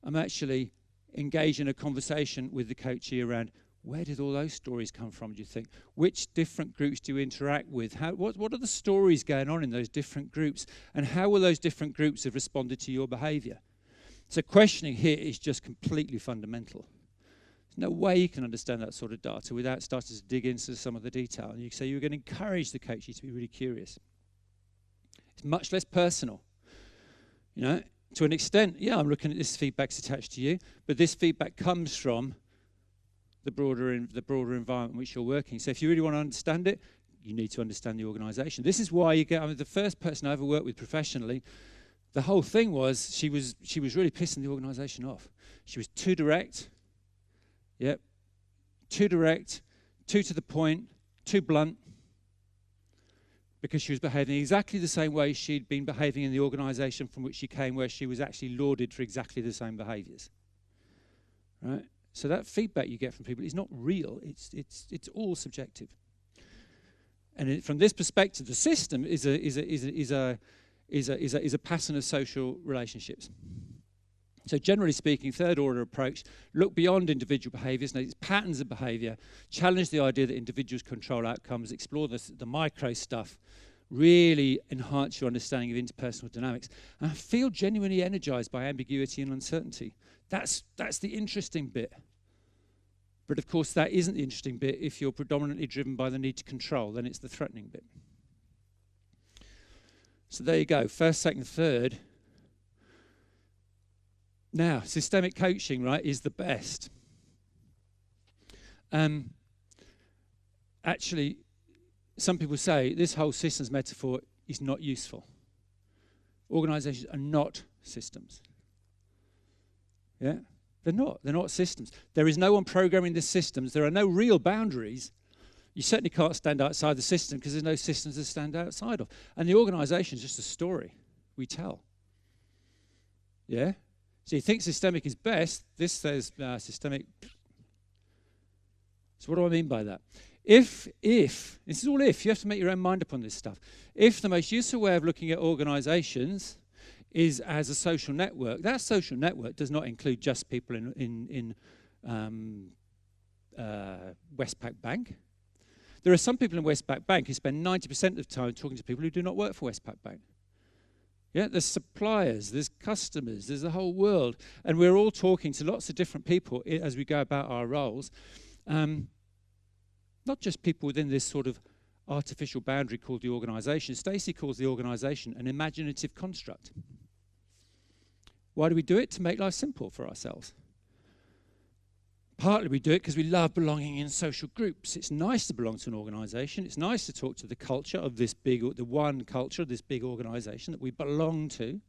I'm actually engaged in a conversation with the coachee around, where did all those stories come from, do you think? Which different groups do you interact with? What are the stories going on in those different groups? And how will those different groups have responded to your behaviour? So questioning here is just completely fundamental. There's no way you can understand that sort of data without starting to dig into some of the detail. And you say you're going to encourage the coachee to be really curious. It's much less personal, you know. To an extent, yeah, I'm looking at this feedback's attached to you, but this feedback comes from the broader environment in which you're working. So if you really want to understand it, you need to understand the organisation. This is why you get, the first person I ever worked with professionally, the whole thing was she was really pissing the organisation off. She was too direct, too direct, too to the point, too blunt, because she was behaving exactly the same way she'd been behaving in the organisation from which she came, where she was actually lauded for exactly the same behaviours. Right? So that feedback you get from people is not real. It's all subjective. And from this perspective, the system is a pattern of social relationships. So generally speaking, third order approach, look beyond individual behaviours, notice patterns of behaviour, challenge the idea that individuals control outcomes, explore the micro stuff really enhance your understanding of interpersonal dynamics. And I feel genuinely energized by ambiguity and uncertainty. That's the interesting bit. But of course, that isn't the interesting bit if you're predominantly driven by the need to control, then it's the threatening bit. So there you go, first, second, third. Now, systemic coaching, right, is the best. Actually, some people say this whole systems metaphor is not useful. Organizations are not systems. Yeah? They're not systems. There is no one programming the systems. There are no real boundaries. You certainly can't stand outside the system because there's no systems to stand outside of. And the organization is just a story we tell. Yeah? So you think systemic is best. This says systemic. So what do I mean by that? If, this is all if, you have to make your own mind up on this stuff. If the most useful way of looking at organizations is as a social network, that social network does not include just people in Westpac Bank. There are some people in Westpac Bank who spend 90% of the time talking to people who do not work for Westpac Bank. Yeah, there's suppliers, there's customers, there's the whole world. And we're all talking to lots of different people as we go about our roles. Not just people within this sort of artificial boundary called the organisation. Stacey calls the organisation an imaginative construct. Why do we do it? To make life simple for ourselves. Partly we do it because we love belonging in social groups. It's nice to belong to an organisation. It's nice to talk to the culture of this big, the one culture of this big organisation that we belong to.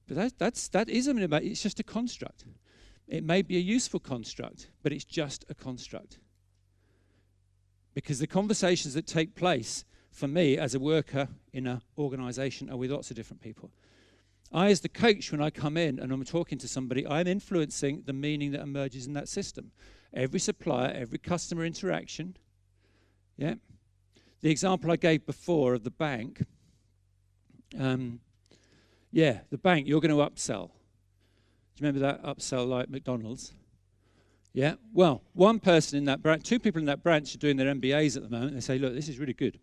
But it's just a construct. It may be a useful construct, but it's just a construct. Because the conversations that take place for me as a worker in an organisation are with lots of different people. I, as the coach, when I come in and I'm talking to somebody, I'm influencing the meaning that emerges in that system. Every supplier, every customer interaction. Yeah. The example I gave before of the bank. The bank, you're going to upsell. Do you remember that upsell like McDonald's? Yeah. Well, one person in that branch, two people in that branch are doing their MBAs at the moment. They say, look, this is really good.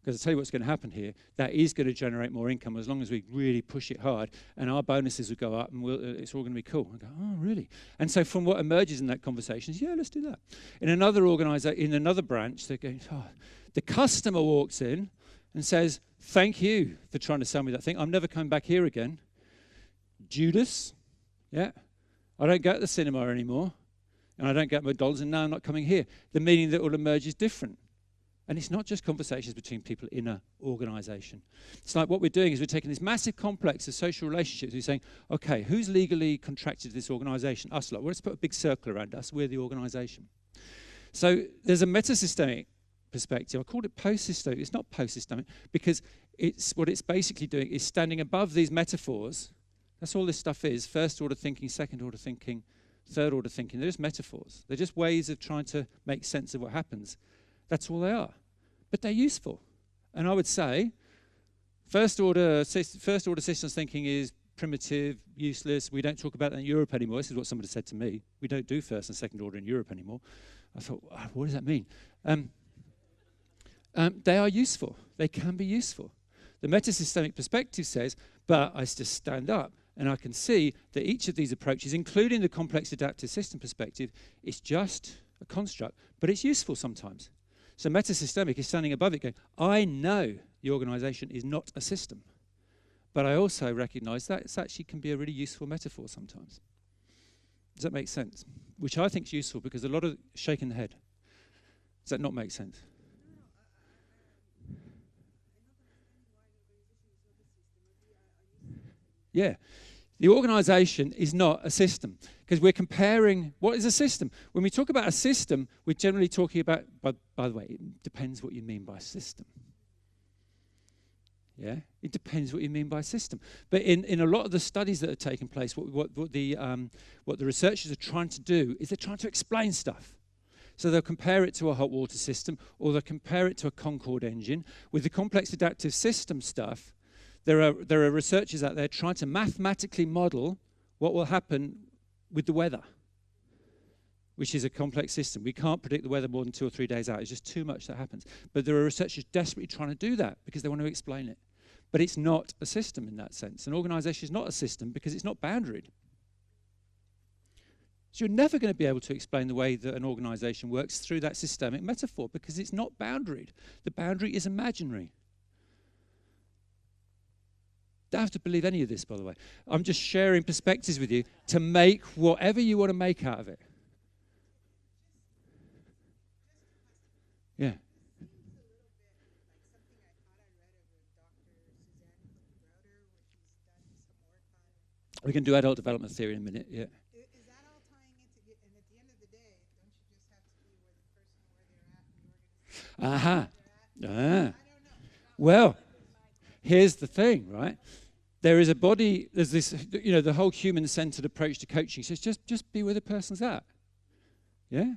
Because I'll tell you what's going to happen here. That is going to generate more income as long as we really push it hard. And our bonuses will go up and it's all going to be cool. I go, oh, really? And so from what emerges in that conversation is, yeah, let's do that. In another organization, in another branch, they're going, oh. The customer walks in and says, thank you for trying to sell me that thing. I'm never coming back here again. Judas, yeah, I don't go to the cinema anymore. And I don't get McDonald's, and now I'm not coming here. The meaning that will emerge is different. And it's not just conversations between people in an organisation. It's like what we're doing is we're taking this massive complex of social relationships. We're saying, okay, who's legally contracted to this organisation? Us lot. Well, let's put a big circle around us. We're the organisation. So there's a metasystemic perspective. I called it post-systemic. It's not post-systemic because what it's basically doing is standing above these metaphors. That's all this stuff is. First order thinking, second order thinking, third order thinking. They're just metaphors. They're just ways of trying to make sense of what happens. That's all they are. But they're useful. And I would say first order systems thinking is primitive, useless. We don't talk about that in Europe anymore. This is what somebody said to me. We don't do first and second order in Europe anymore. I thought, what does that mean? They are useful. They can be useful. The metasystemic perspective says, but I just stand up and I can see that each of these approaches, including the complex adaptive system perspective, is just a construct, but it's useful sometimes. So metasystemic is standing above it going, I know the organisation is not a system, but I also recognise that it actually can be a really useful metaphor sometimes. Does that make sense? Which I think is useful because a lot of shaking the head. Does that not make sense? Yeah. The organisation is not a system because we're comparing what is a system. When we talk about a system, we're generally talking about, by the way, it depends what you mean by system. Yeah, it depends what you mean by system. But in a lot of the studies that are taking place, what the researchers are trying to do is they're trying to explain stuff. So they'll compare it to a hot water system or they'll compare it to a Concorde engine. With the complex adaptive system stuff, there are researchers out there trying to mathematically model what will happen with the weather. which is a complex system. We can't predict the weather more than 2 or 3 days out. It's just too much that happens. But there are researchers desperately trying to do that because they want to explain it. But it's not a system in that sense. An organisation is not a system because it's not boundaried. So you're never going to be able to explain the way that an organisation works through that systemic metaphor because it's not boundaried. The boundary is imaginary. Don't have to believe any of this, by the way. I'm just sharing perspectives with you to make whatever you want to make out of it. Yeah. We can do adult development theory in a minute, yeah. Is that all tying into, and at the end of the day, don't you just have to be where the person, where they're at, the organization, I don't know. Well, here's the thing, right? There is a body, there's this, the whole human-centered approach to coaching says just be where the person's at. Yeah?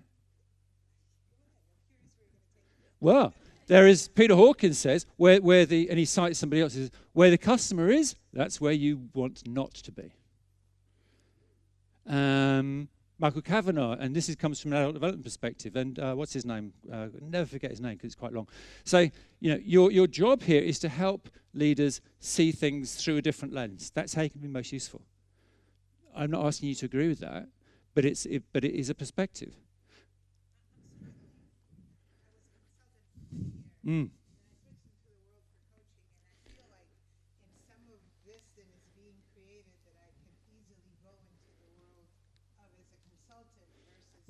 Well, there is, Peter Hawkins says, where the, and he cites somebody else, says, where the customer is, that's where you want not to be. Michael Kavanagh, and this comes from an adult development perspective, and what's his name? Never forget his name because it's quite long. So, your job here is to help leaders see things through a different lens. That's how you can be most useful. I'm not asking you to agree with that, but it is a perspective. Mm.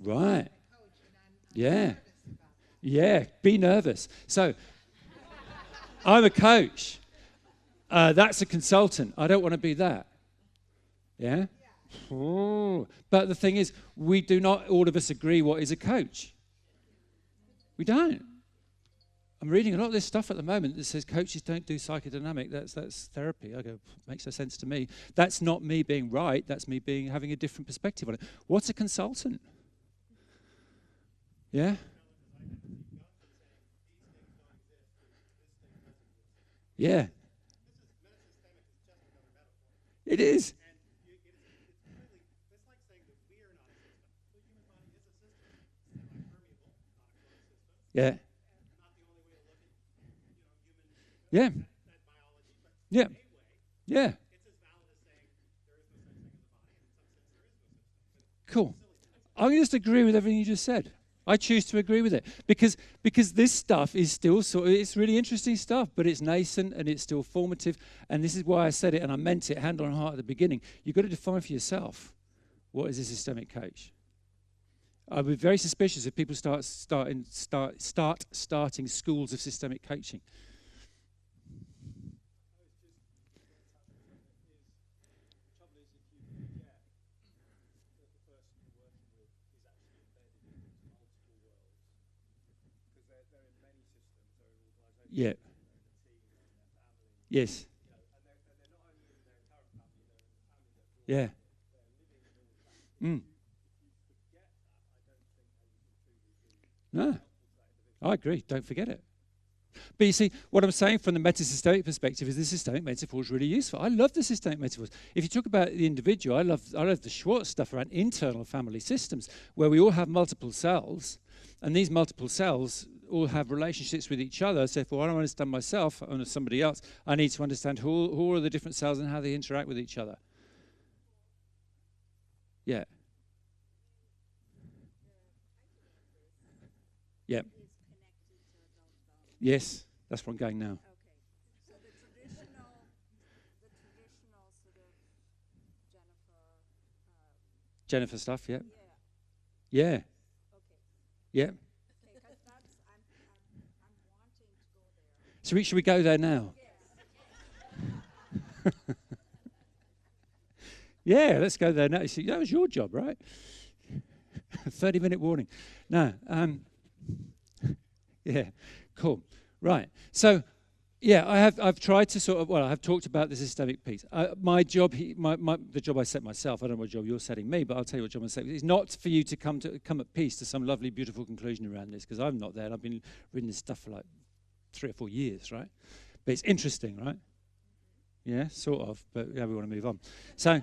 Right. Yeah. Yeah. Be nervous. So, I'm a coach. That's a consultant. I don't want to be that. Yeah? Oh. But the thing is, we do not all of us agree what is a coach. We don't. I'm reading a lot of this stuff at the moment that says coaches don't do psychodynamic. That's therapy. I go, makes no sense to me. That's not me being right. That's me having a different perspective on it. What's a consultant? Yeah? Yeah. It is. Yeah. Yeah. Yeah. Yeah. Cool. I just agree with everything you just said. I choose to agree with it because this stuff is still it's really interesting stuff, but it's nascent and it's still formative. And this is why I said it, and I meant it hand on heart at the beginning. You've got to define for yourself what is a systemic coach. I'd be very suspicious if people start starting schools of systemic coaching. Yeah. Yes. Yeah. No. I agree. Don't forget it. But you see, what I'm saying from the metasystemic perspective is the systemic metaphor is really useful. I love the systemic metaphors. If you talk about the individual, I love the Schwartz stuff around internal family systems, where we all have multiple cells, and these multiple cells all have relationships with each other. So if I don't understand myself or somebody else, I need to understand who are the different cells and how they interact with each other. Yeah. Yeah. Yes, that's where I'm going now. Okay. So the traditional sort of Jennifer stuff, yeah. Yeah. Yeah. Okay. Yeah. Okay, because I'm wanting to go there. Should we go there now? Yes. Yeah, let's go there now. See, that was your job, right? 30-minute warning. No. Yeah. Cool. Right. So, yeah, I've tried to I've talked about the systemic piece. My job, the job I set myself, I don't know what job you're setting me, but I'll tell you what job I'm setting. It's not for you to come at peace to some lovely, beautiful conclusion around this, because I'm not there, and I've been reading this stuff for like 3 or 4 years, right? But it's interesting, right? Yeah, sort of, but yeah, we want to move on. So,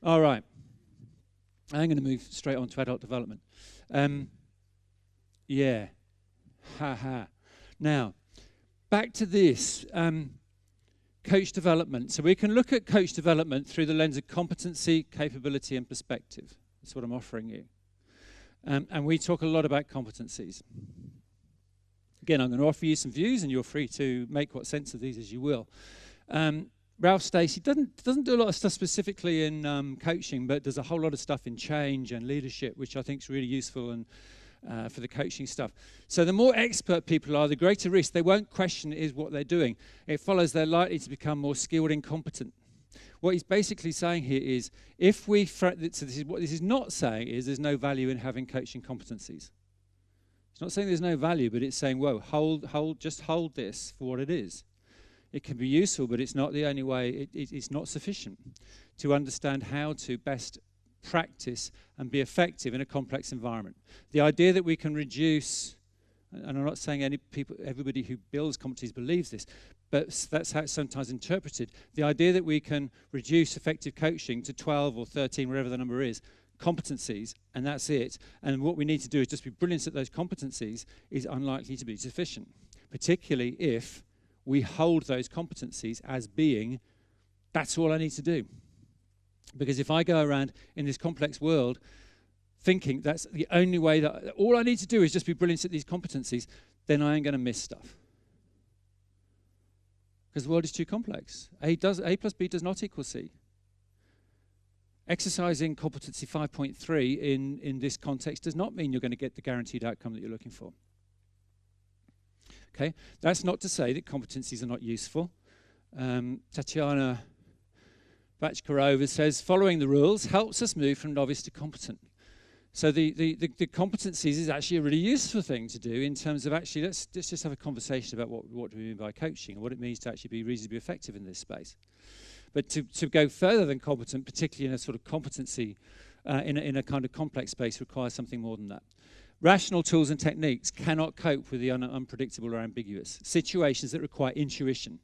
all right. I'm going to move straight on to adult development. Yeah. Ha ha. Now, back to this. Coach development. So we can look at coach development through the lens of competency, capability, and perspective. That's what I'm offering you. And we talk a lot about competencies. Again, I'm going to offer you some views, and you're free to make what sense of these as you will. Ralph Stacey doesn't do a lot of stuff specifically in coaching, but does a whole lot of stuff in change and leadership, which I think is really useful and for the coaching stuff. So the more expert people are, the greater risk. They won't question is what they're doing. It follows they're likely to become more skilled and competent. What he's basically saying here is, if we, so this is what this is not saying is there's no value in having coaching competencies. It's not saying there's no value, but it's saying, whoa, just hold this for what it is. It can be useful, but it's not the only way. It's not sufficient to understand how to best practice and be effective in a complex environment. The idea that we can reduce, and I'm not saying everybody who builds competencies believes this, but that's how it's sometimes interpreted. The idea that we can reduce effective coaching to 12 or 13, whatever the number is, competencies, and that's it. And what we need to do is just be brilliant at those competencies is unlikely to be sufficient, particularly if we hold those competencies as being, that's all I need to do. Because if I go around in this complex world thinking that's the only way, that all I need to do is just be brilliant at these competencies, then I ain't going to miss stuff. Because the world is too complex. A plus B does not equal C. Exercising competency 5.3 in this context does not mean you're going to get the guaranteed outcome that you're looking for. Okay, that's not to say that competencies are not useful. Tatiana Bachkarova says, following the rules helps us move from novice to competent. So the competencies is actually a really useful thing to do in terms of actually, let's just have a conversation about what do we mean by coaching and what it means to actually be reasonably effective in this space. But to go further than competent, particularly in a sort of competency, in a kind of complex space, requires something more than that. Rational tools and techniques cannot cope with the unpredictable or ambiguous situations that require intuition.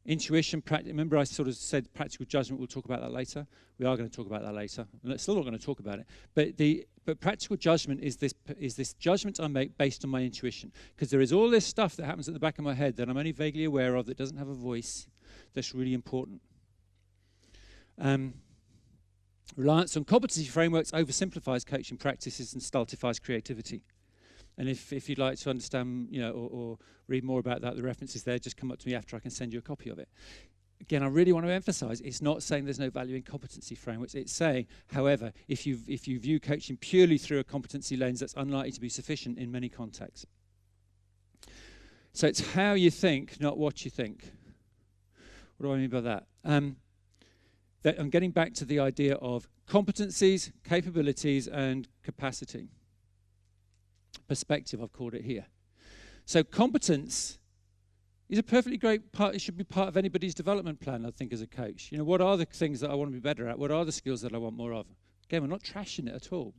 Intuition, remember I sort of said practical judgment, we'll talk about that later. We are going to talk about that later. And still not going to talk about it. But practical judgment is this judgment I make based on my intuition. Because there is all this stuff that happens at the back of my head that I'm only vaguely aware of, that doesn't have a voice, that's really important. Reliance on competency frameworks oversimplifies coaching practices and stultifies creativity. And if you'd like to understand, or read more about that, the references there, just come up to me after. I can send you a copy of it. Again, I really want to emphasize, it's not saying there's no value in competency frameworks. It's saying, however, if you view coaching purely through a competency lens, that's unlikely to be sufficient in many contexts. So it's how you think, not what you think. What do I mean by that? That I'm getting back to the idea of competencies, capabilities, and capacity. Perspective, I've called it here. So competence is a perfectly great part. It should be part of anybody's development plan, I think, as a coach. What are the things that I want to be better at? What are the skills that I want more of? Again, we're not trashing it at all.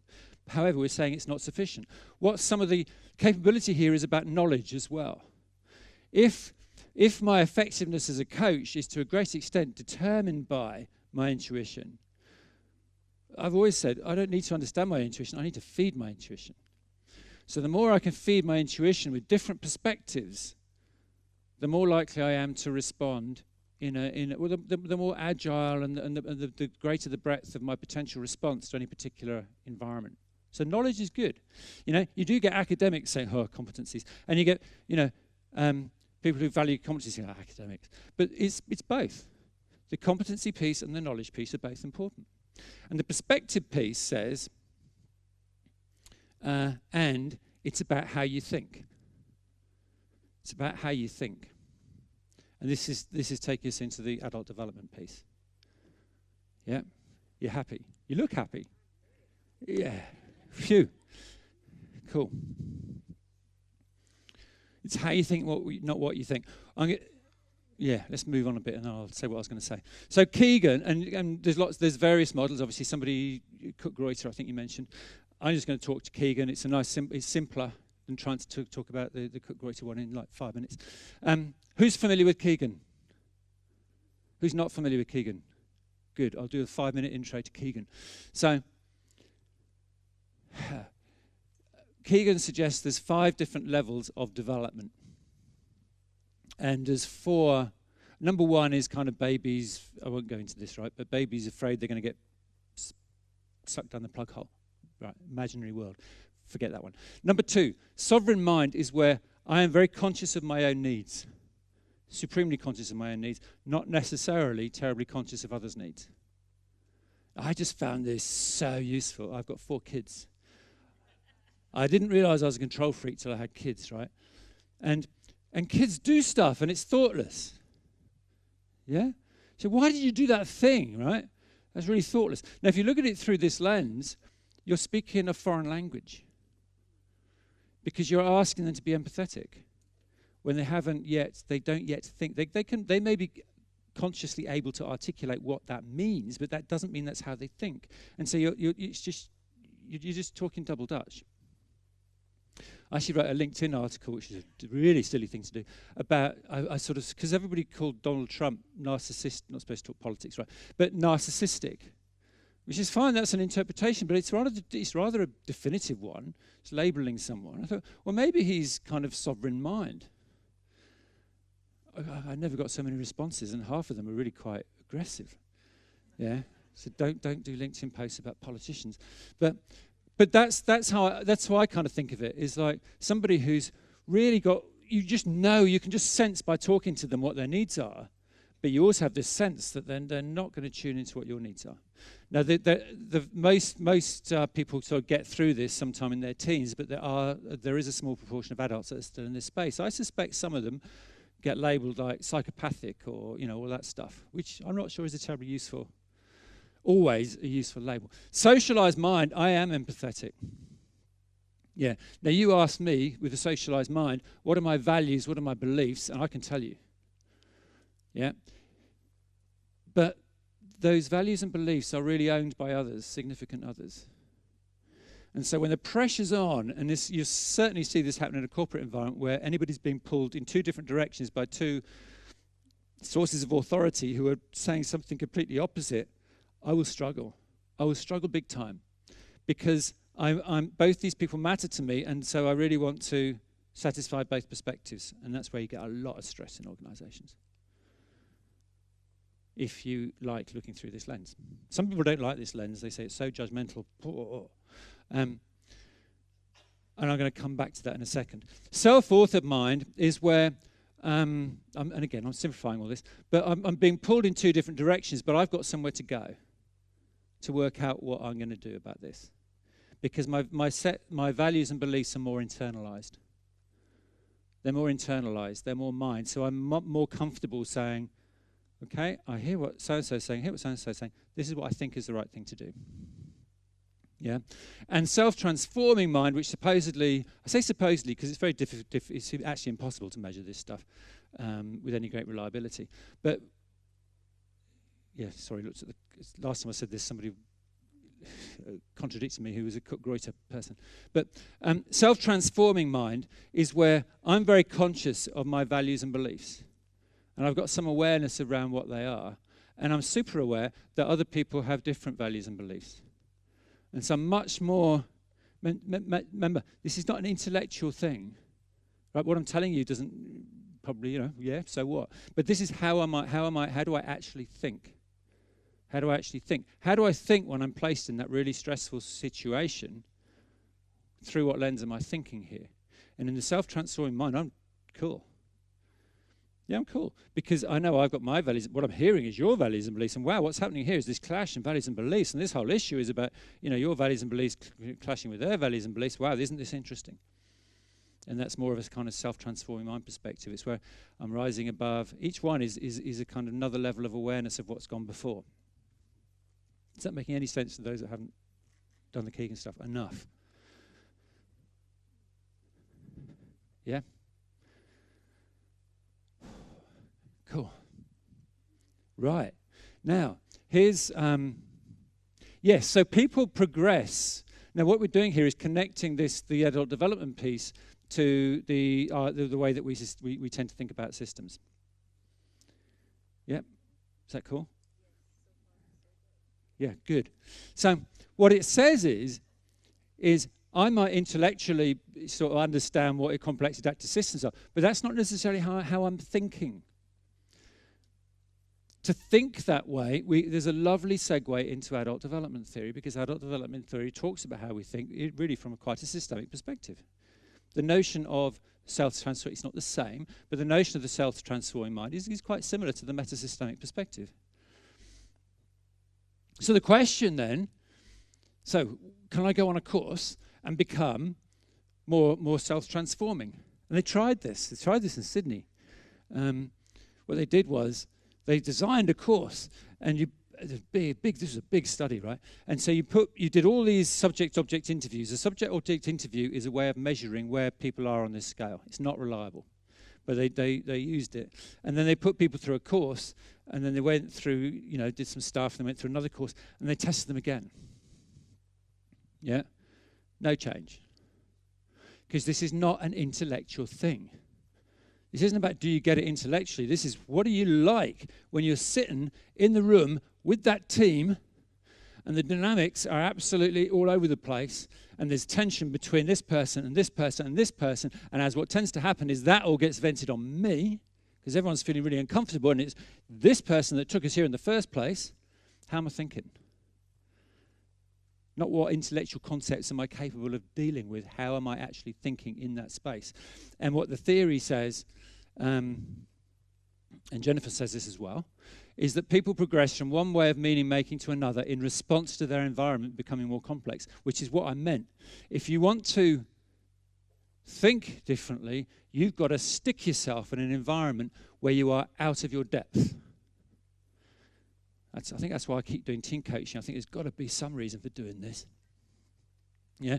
However, we're saying it's not sufficient. What some of the capability here is about knowledge as well. If my effectiveness as a coach is to a great extent determined by my intuition, I've always said I don't need to understand my intuition. I need to feed my intuition. So the more I can feed my intuition with different perspectives, the more likely I am to respond the more agile and the greater the breadth of my potential response to any particular environment. So knowledge is good. You do get academics saying, competencies, and you get, people who value competencies saying, academics. But it's both. The competency piece and the knowledge piece are both important. And the perspective piece says, and it's about how you think. It's about how you think. And this is taking us into the adult development piece. Yeah? You're happy. You look happy. Yeah. Phew. Cool. It's how you think, not what you think. Let's move on a bit and I'll say what I was going to say. So Keegan, and there's various models. Obviously, somebody, Cook-Greuter, I think you mentioned. I'm just going to talk to Keegan. It's it's simpler than trying to talk about the Cook-Greuter one in like 5 minutes. Who's familiar with Keegan? Who's not familiar with Keegan? Good. I'll do a 5-minute intro to Keegan. So, Keegan suggests there's 5 different levels of development. And there's 4. Number 1 is kind of babies. I won't go into this, right? But babies afraid they're going to get sucked down the plug hole. Right, imaginary world. Forget that one. Number 2, sovereign mind is where I am very conscious of my own needs. Supremely conscious of my own needs, not necessarily terribly conscious of others' needs. I just found this so useful. I've got 4 kids. I didn't realize I was a control freak till I had kids, right? And kids do stuff, and it's thoughtless. Yeah? So why did you do that thing, right? That's really thoughtless. Now, if you look at it through this lens, you're speaking a foreign language because you're asking them to be empathetic when they don't yet think. They may be consciously able to articulate what that means, but that doesn't mean that's how they think. And so you're just talking double Dutch. I actually wrote a LinkedIn article, which is a really silly thing to do, about, I sort of, because everybody called Donald Trump narcissist, not supposed to talk politics, right, but narcissistic, which is fine, that's an interpretation, but it's rather a definitive one. It's labeling someone. I thought, well, maybe he's kind of sovereign mind. I never got so many responses, and half of them are really quite aggressive. Yeah, so don't do LinkedIn posts about politicians, but that's how I kind of think of it. Is like somebody who's really got, you can just sense by talking to them what their needs are, but you also have this sense that then they're not going to tune into what your needs are. Now, the most people sort of get through this sometime in their teens, but there is a small proportion of adults that are still in this space. I suspect some of them get labelled like psychopathic or all that stuff, which I'm not sure is always a useful label. Socialised mind, I am empathetic. Yeah. Now you ask me with a socialised mind, what are my values, what are my beliefs, and I can tell you. Yeah. But those values and beliefs are really owned by others, significant others. And so when the pressure's on, and you certainly see this happen in a corporate environment where anybody's being pulled in 2 different directions by 2 sources of authority who are saying something completely opposite, I will struggle. I will struggle big time because I'm both these people matter to me, and so I really want to satisfy both perspectives, and that's where you get a lot of stress in organizations. If you like looking through this lens. Some people don't like this lens. They say it's so judgmental. And I'm going to come back to that in a second. Self-authored mind is where, and again, I'm simplifying all this, but I'm being pulled in 2 different directions, but I've got somewhere to go to work out what I'm going to do about this. Because my values and beliefs are more internalized. They're more internalized. They're more mine. So I'm more comfortable saying, okay, I hear what so-and-so is saying, I hear what so-and-so is saying. This is what I think is the right thing to do. Yeah? And self-transforming mind, which supposedly, I say supposedly because it's very it's actually impossible to measure this stuff with any great reliability. But, yeah, sorry, last time I said this, somebody contradicted me who was a Cook-Greuter person. But self-transforming mind is where I'm very conscious of my values and beliefs. And I've got some awareness around what they are. And I'm super aware that other people have different values and beliefs. And so I'm much more, remember, this is not an intellectual thing. Right? What I'm telling you doesn't probably, yeah, so what? But this is how do I actually think? How do I actually think? How do I think when I'm placed in that really stressful situation? Through what lens am I thinking here? And in the self-transforming mind, I'm cool. Yeah, I'm cool. Because I know I've got my values. What I'm hearing is your values and beliefs. And wow, what's happening here is this clash in values and beliefs. And this whole issue is about, your values and beliefs clashing with their values and beliefs. Wow, isn't this interesting? And that's more of a kind of self-transforming mind perspective. It's where I'm rising above. Each one is a kind of another level of awareness of what's gone before. Is that making any sense to those that haven't done the Keegan stuff? Enough. Yeah? Cool. Right. Now, here's, yes, so people progress. Now, what we're doing here is connecting the adult development piece to the way that we tend to think about systems. Yep. Is that cool? Yeah, good. So what it says is I might intellectually sort of understand what complex adaptive systems are, but that's not necessarily how I'm thinking. To think that way, there's a lovely segue into adult development theory, because adult development theory talks about how we think, really from quite a systemic perspective. The notion of self-transforming, it's not the same, but the notion of the self-transforming mind is quite similar to the meta-systemic perspective. So the question then, so can I go on a course and become more self-transforming? And they tried this in Sydney. What they did was, they designed a course, and this is a big study, right? And so you did all these subject-object interviews. A subject-object interview is a way of measuring where people are on this scale. It's not reliable, but they used it. And then they put people through a course, and then they went through, did some stuff, and they went through another course, and they tested them again. Yeah? No change. Because this is not an intellectual thing. This isn't about do you get it intellectually. This is what are you like when you're sitting in the room with that team and the dynamics are absolutely all over the place and there's tension between this person and this person and this person. And as what tends to happen is that all gets vented on me because everyone's feeling really uncomfortable and it's this person that took us here in the first place. How am I thinking? Not what intellectual concepts am I capable of dealing with. How am I actually thinking in that space? And what the theory says, and Jennifer says this as well, is that people progress from one way of meaning-making to another in response to their environment becoming more complex, which is what I meant. If you want to think differently, you've got to stick yourself in an environment where you are out of your depth. I think that's why I keep doing team coaching. I think there's got to be some reason for doing this. Yeah,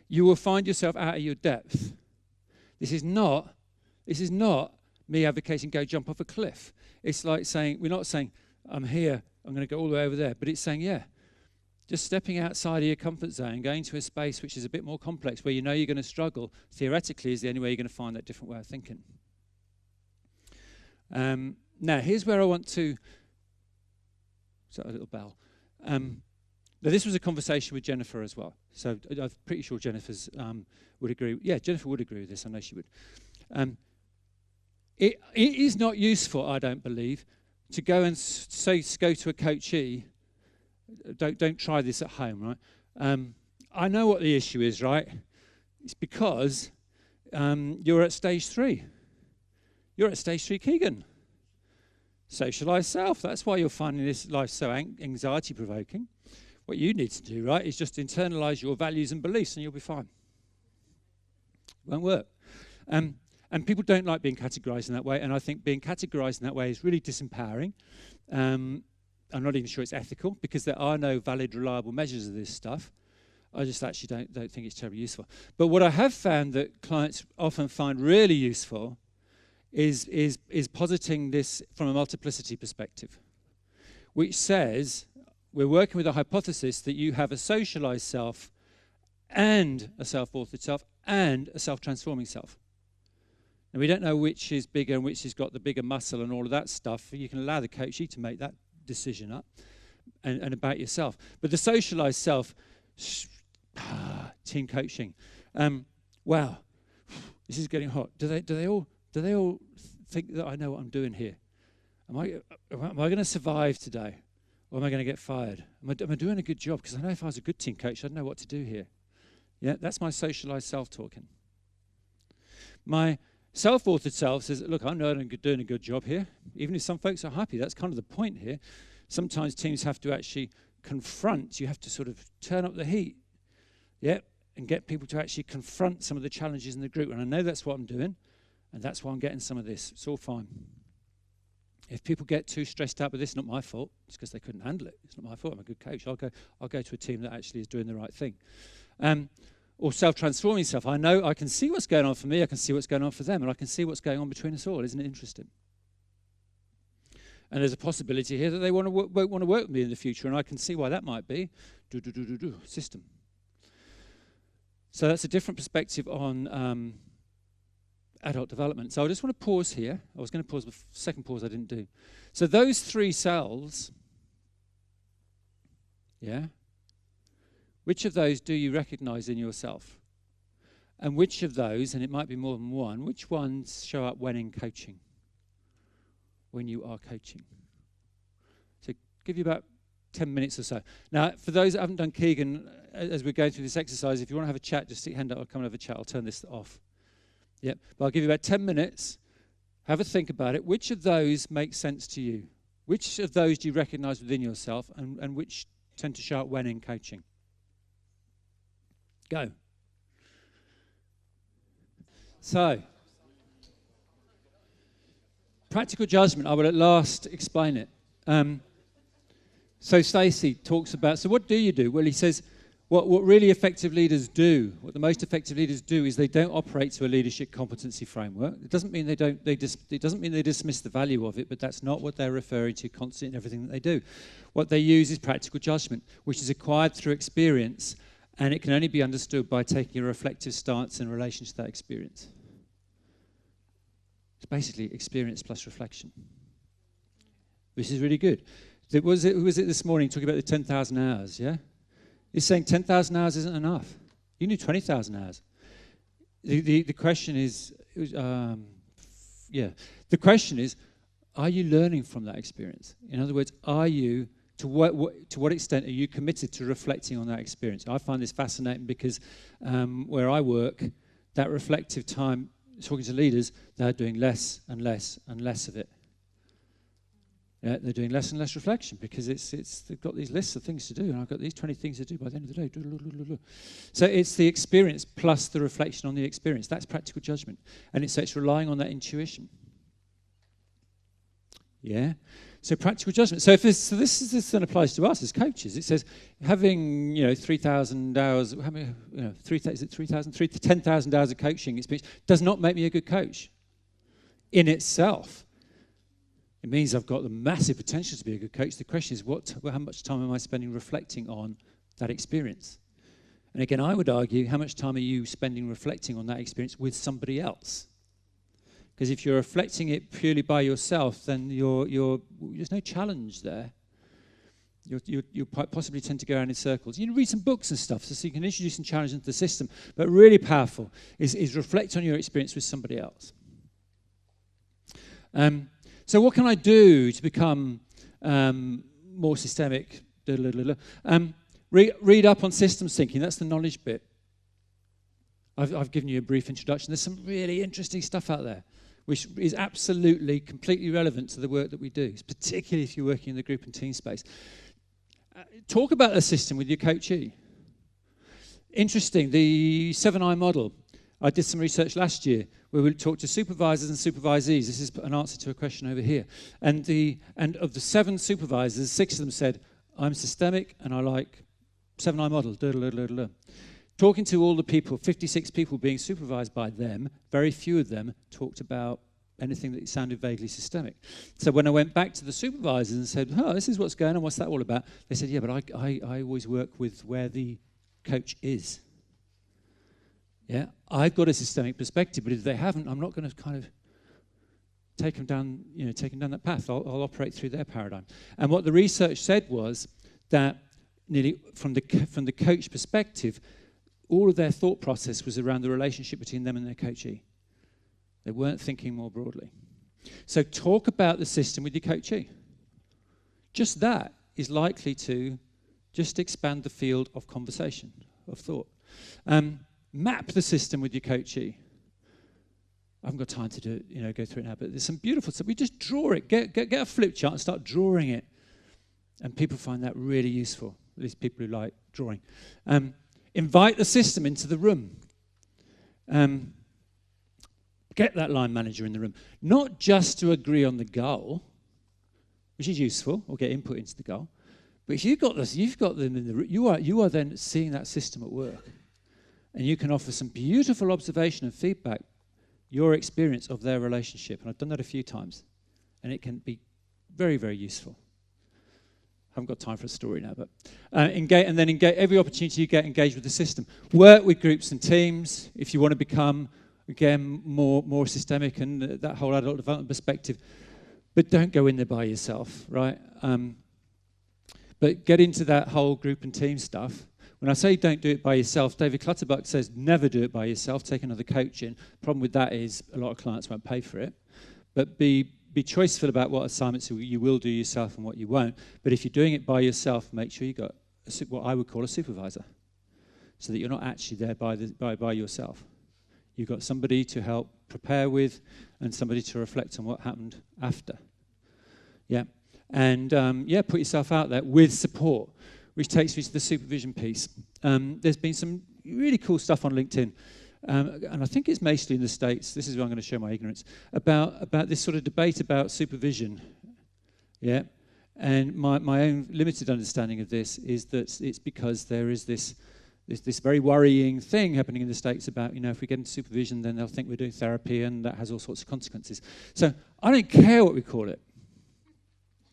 you will find yourself out of your depth. This is not me advocating go jump off a cliff. It's like saying, we're not saying, I'm here, I'm going to go all the way over there. But it's saying, yeah, just stepping outside of your comfort zone, going to a space which is a bit more complex, where you know you're going to struggle, theoretically is the only way you're going to find that different way of thinking. Now, here's where I want to... So a little bell. Now this was a conversation with Jennifer as well. So I'm pretty sure Jennifer's would agree. Yeah, Jennifer would agree with this. I know she would. It is not useful, I don't believe, to go and go to a coachee. Don't try this at home, right? I know what the issue is, right? It's because you're at stage 3. You're at stage 3, Keegan. Socialize self. That's why you're finding this life so anxiety-provoking. What you need to do, right, is just internalize your values and beliefs and you'll be fine. Won't work. And people don't like being categorized in that way, and I think being categorized in that way is really disempowering. I'm not even sure it's ethical because there are no valid, reliable measures of this stuff. I just actually don't think it's terribly useful. But what I have found that clients often find really useful is positing this from a multiplicity perspective, which says we're working with a hypothesis that you have a socialized self and a self-authored self and a self-transforming self. And we don't know which is bigger and which has got the bigger muscle and all of that stuff. You can allow the coachee to make that decision up and about yourself. But the socialized self, team coaching. Wow, this is getting hot. Do they all think that I know what I'm doing here? Am I going to survive today? Or am I going to get fired? Am I doing a good job? Because I know if I was a good team coach, I'd know what to do here. Yeah, that's my socialized self talking. My self-authored self says, look, I know I'm doing a good job here. Even if some folks are happy, that's kind of the point here. Sometimes teams have to actually confront. You have to sort of turn up the heat. Yeah, and get people to actually confront some of the challenges in the group. And I know that's what I'm doing. And that's why I'm getting some of this. It's all fine. If people get too stressed out with this, not my fault. It's because they couldn't handle it. It's not my fault. I'm a good coach. I'll go to a team that actually is doing the right thing. Or self-transforming self. I know I can see what's going on for me. I can see what's going on for them. And I can see what's going on between us all. Isn't it interesting? And there's a possibility here that they won't want to work with me in the future. And I can see why that might be. System. So that's a different perspective on... adult development. So I just want to pause here. I was going to pause, but second pause I didn't do. So those 3 cells Yeah? Which of those do you recognize in yourself? And which of those, and it might be more than one, which ones show up when in coaching? When you are coaching. So give you about 10 minutes or so. Now, for those that haven't done Keegan, as we're going through this exercise, if you want to have a chat, just stick your hand up. I'll come and have a chat. I'll turn this off. Yep. But I'll give you about 10 minutes. Have a think about it. Which of those make sense to you? Which of those do you recognize within yourself, and which tend to show up when in coaching? Go. So, practical judgment, I will at last explain it. So Stacey talks about, so what do you do? Well, he says, what really effective leaders do, what the most effective leaders do is they don't operate to a leadership competency framework. It doesn't mean it doesn't mean they dismiss the value of it, but that's not what they're referring to constantly in everything that they do. What they use is practical judgment, which is acquired through experience, and it can only be understood by taking a reflective stance in relation to that experience. It's basically experience plus reflection. This is really good. Who was it this morning talking about the 10,000 hours, yeah? He's saying 10,000 hours isn't enough. You need 20,000 hours. The question is, the question is, are you learning from that experience? In other words, are you, to what extent are you committed to reflecting on that experience? I find this fascinating because where I work, that reflective time, talking to leaders, they're doing less and less and less of it. Yeah, they're doing less and less reflection because they've got these lists of things to do, and I've got these 20 things to do by the end of the day. So it's the experience plus the reflection on the experience. That's practical judgment, and it's relying on that intuition. Yeah. So practical judgment. So this then applies to us as coaches. It says having 3,000 hours. How many? 10,000 hours of coaching experience does not make me a good coach. In itself. It means I've got the massive potential to be a good coach. The question is, how much time am I spending reflecting on that experience? And again, I would argue, how much time are you spending reflecting on that experience with somebody else? Because if you're reflecting it purely by yourself, then there's no challenge there. You possibly tend to go around in circles. You read some books and stuff, so you can introduce some challenge into the system. But really powerful is reflect on your experience with somebody else. So what can I do to become more systemic? Read up on systems thinking. That's the knowledge bit. I've given you a brief introduction. There's some really interesting stuff out there, which is absolutely, completely relevant to the work that we do, particularly if you're working in the group and team space. Talk about a system with your coachee. Interesting, the 7I model. I did some research last year where we talked to supervisors and supervisees. This is an answer to a question over here. And of the 7 supervisors, 6 of them said, I'm systemic and I like 7I model. Talking to all the people, 56 people being supervised by them, very few of them talked about anything that sounded vaguely systemic. So when I went back to the supervisors and said, this is what's going on, what's that all about? They said, yeah, but I always work with where the coach is. Yeah, I've got a systemic perspective, but if they haven't, I'm not going to kind of take them down that path. I'll operate through their paradigm. And what the research said was that nearly from the coach perspective, all of their thought process was around the relationship between them and their coachee. They weren't thinking more broadly. So talk about the system with your coachee. Just that is likely to just expand the field of conversation, of thought. Map the system with your coachee. I haven't got time to go through it now, but there's some beautiful stuff. We just draw it. Get a flip chart and start drawing it. And people find that really useful, at least people who like drawing. Invite the system into the room. Get that line manager in the room. Not just to agree on the goal, which is useful, or get input into the goal, but if you've got them in the room, you are then seeing that system at work. And you can offer some beautiful observation and feedback, your experience of their relationship. And I've done that a few times. And it can be very, very useful. I haven't got time for a story now, but engage every opportunity you get, engage with the system. Work with groups and teams if you want to become, again, more systemic and that whole adult development perspective. But don't go in there by yourself, right? But get into that whole group and team stuff. When I say don't do it by yourself, David Clutterbuck says never do it by yourself, take another coach in. Problem with that is a lot of clients won't pay for it. But be choiceful about what assignments you will do yourself and what you won't. But if you're doing it by yourself, make sure you've got what I would call a supervisor, so that you're not actually there by yourself. You've got somebody to help prepare with and somebody to reflect on what happened after. Yeah. And, put yourself out there with support, which takes me to the supervision piece. There's been some really cool stuff on LinkedIn, and I think it's mostly in the States. This is where I'm going to show my ignorance, about this sort of debate about supervision. Yeah. And my own limited understanding of this is that it's because there is this very worrying thing happening in the States about, if we get into supervision, then they'll think we're doing therapy, and that has all sorts of consequences. So I don't care what we call it.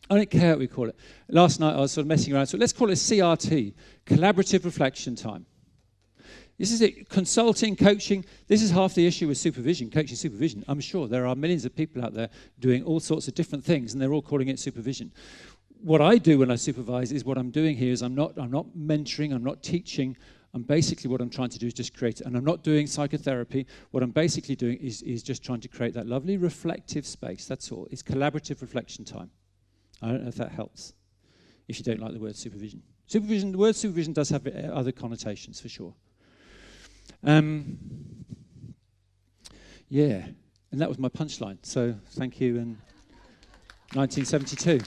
Last night I was sort of messing around. So let's call it CRT, collaborative reflection time. This is it. Consulting, coaching. This is half the issue with supervision, coaching supervision. I'm sure there are millions of people out there doing all sorts of different things, and they're all calling it supervision. What I do when I supervise is what I'm doing here is I'm not mentoring, I'm not teaching. Basically what I'm trying to do is just create, and I'm not doing psychotherapy. What I'm basically doing is just trying to create that lovely reflective space. That's all. It's collaborative reflection time. I don't know if that helps, if you don't like the word supervision. The word supervision does have other connotations, for sure. And that was my punchline. So thank you, and 1972.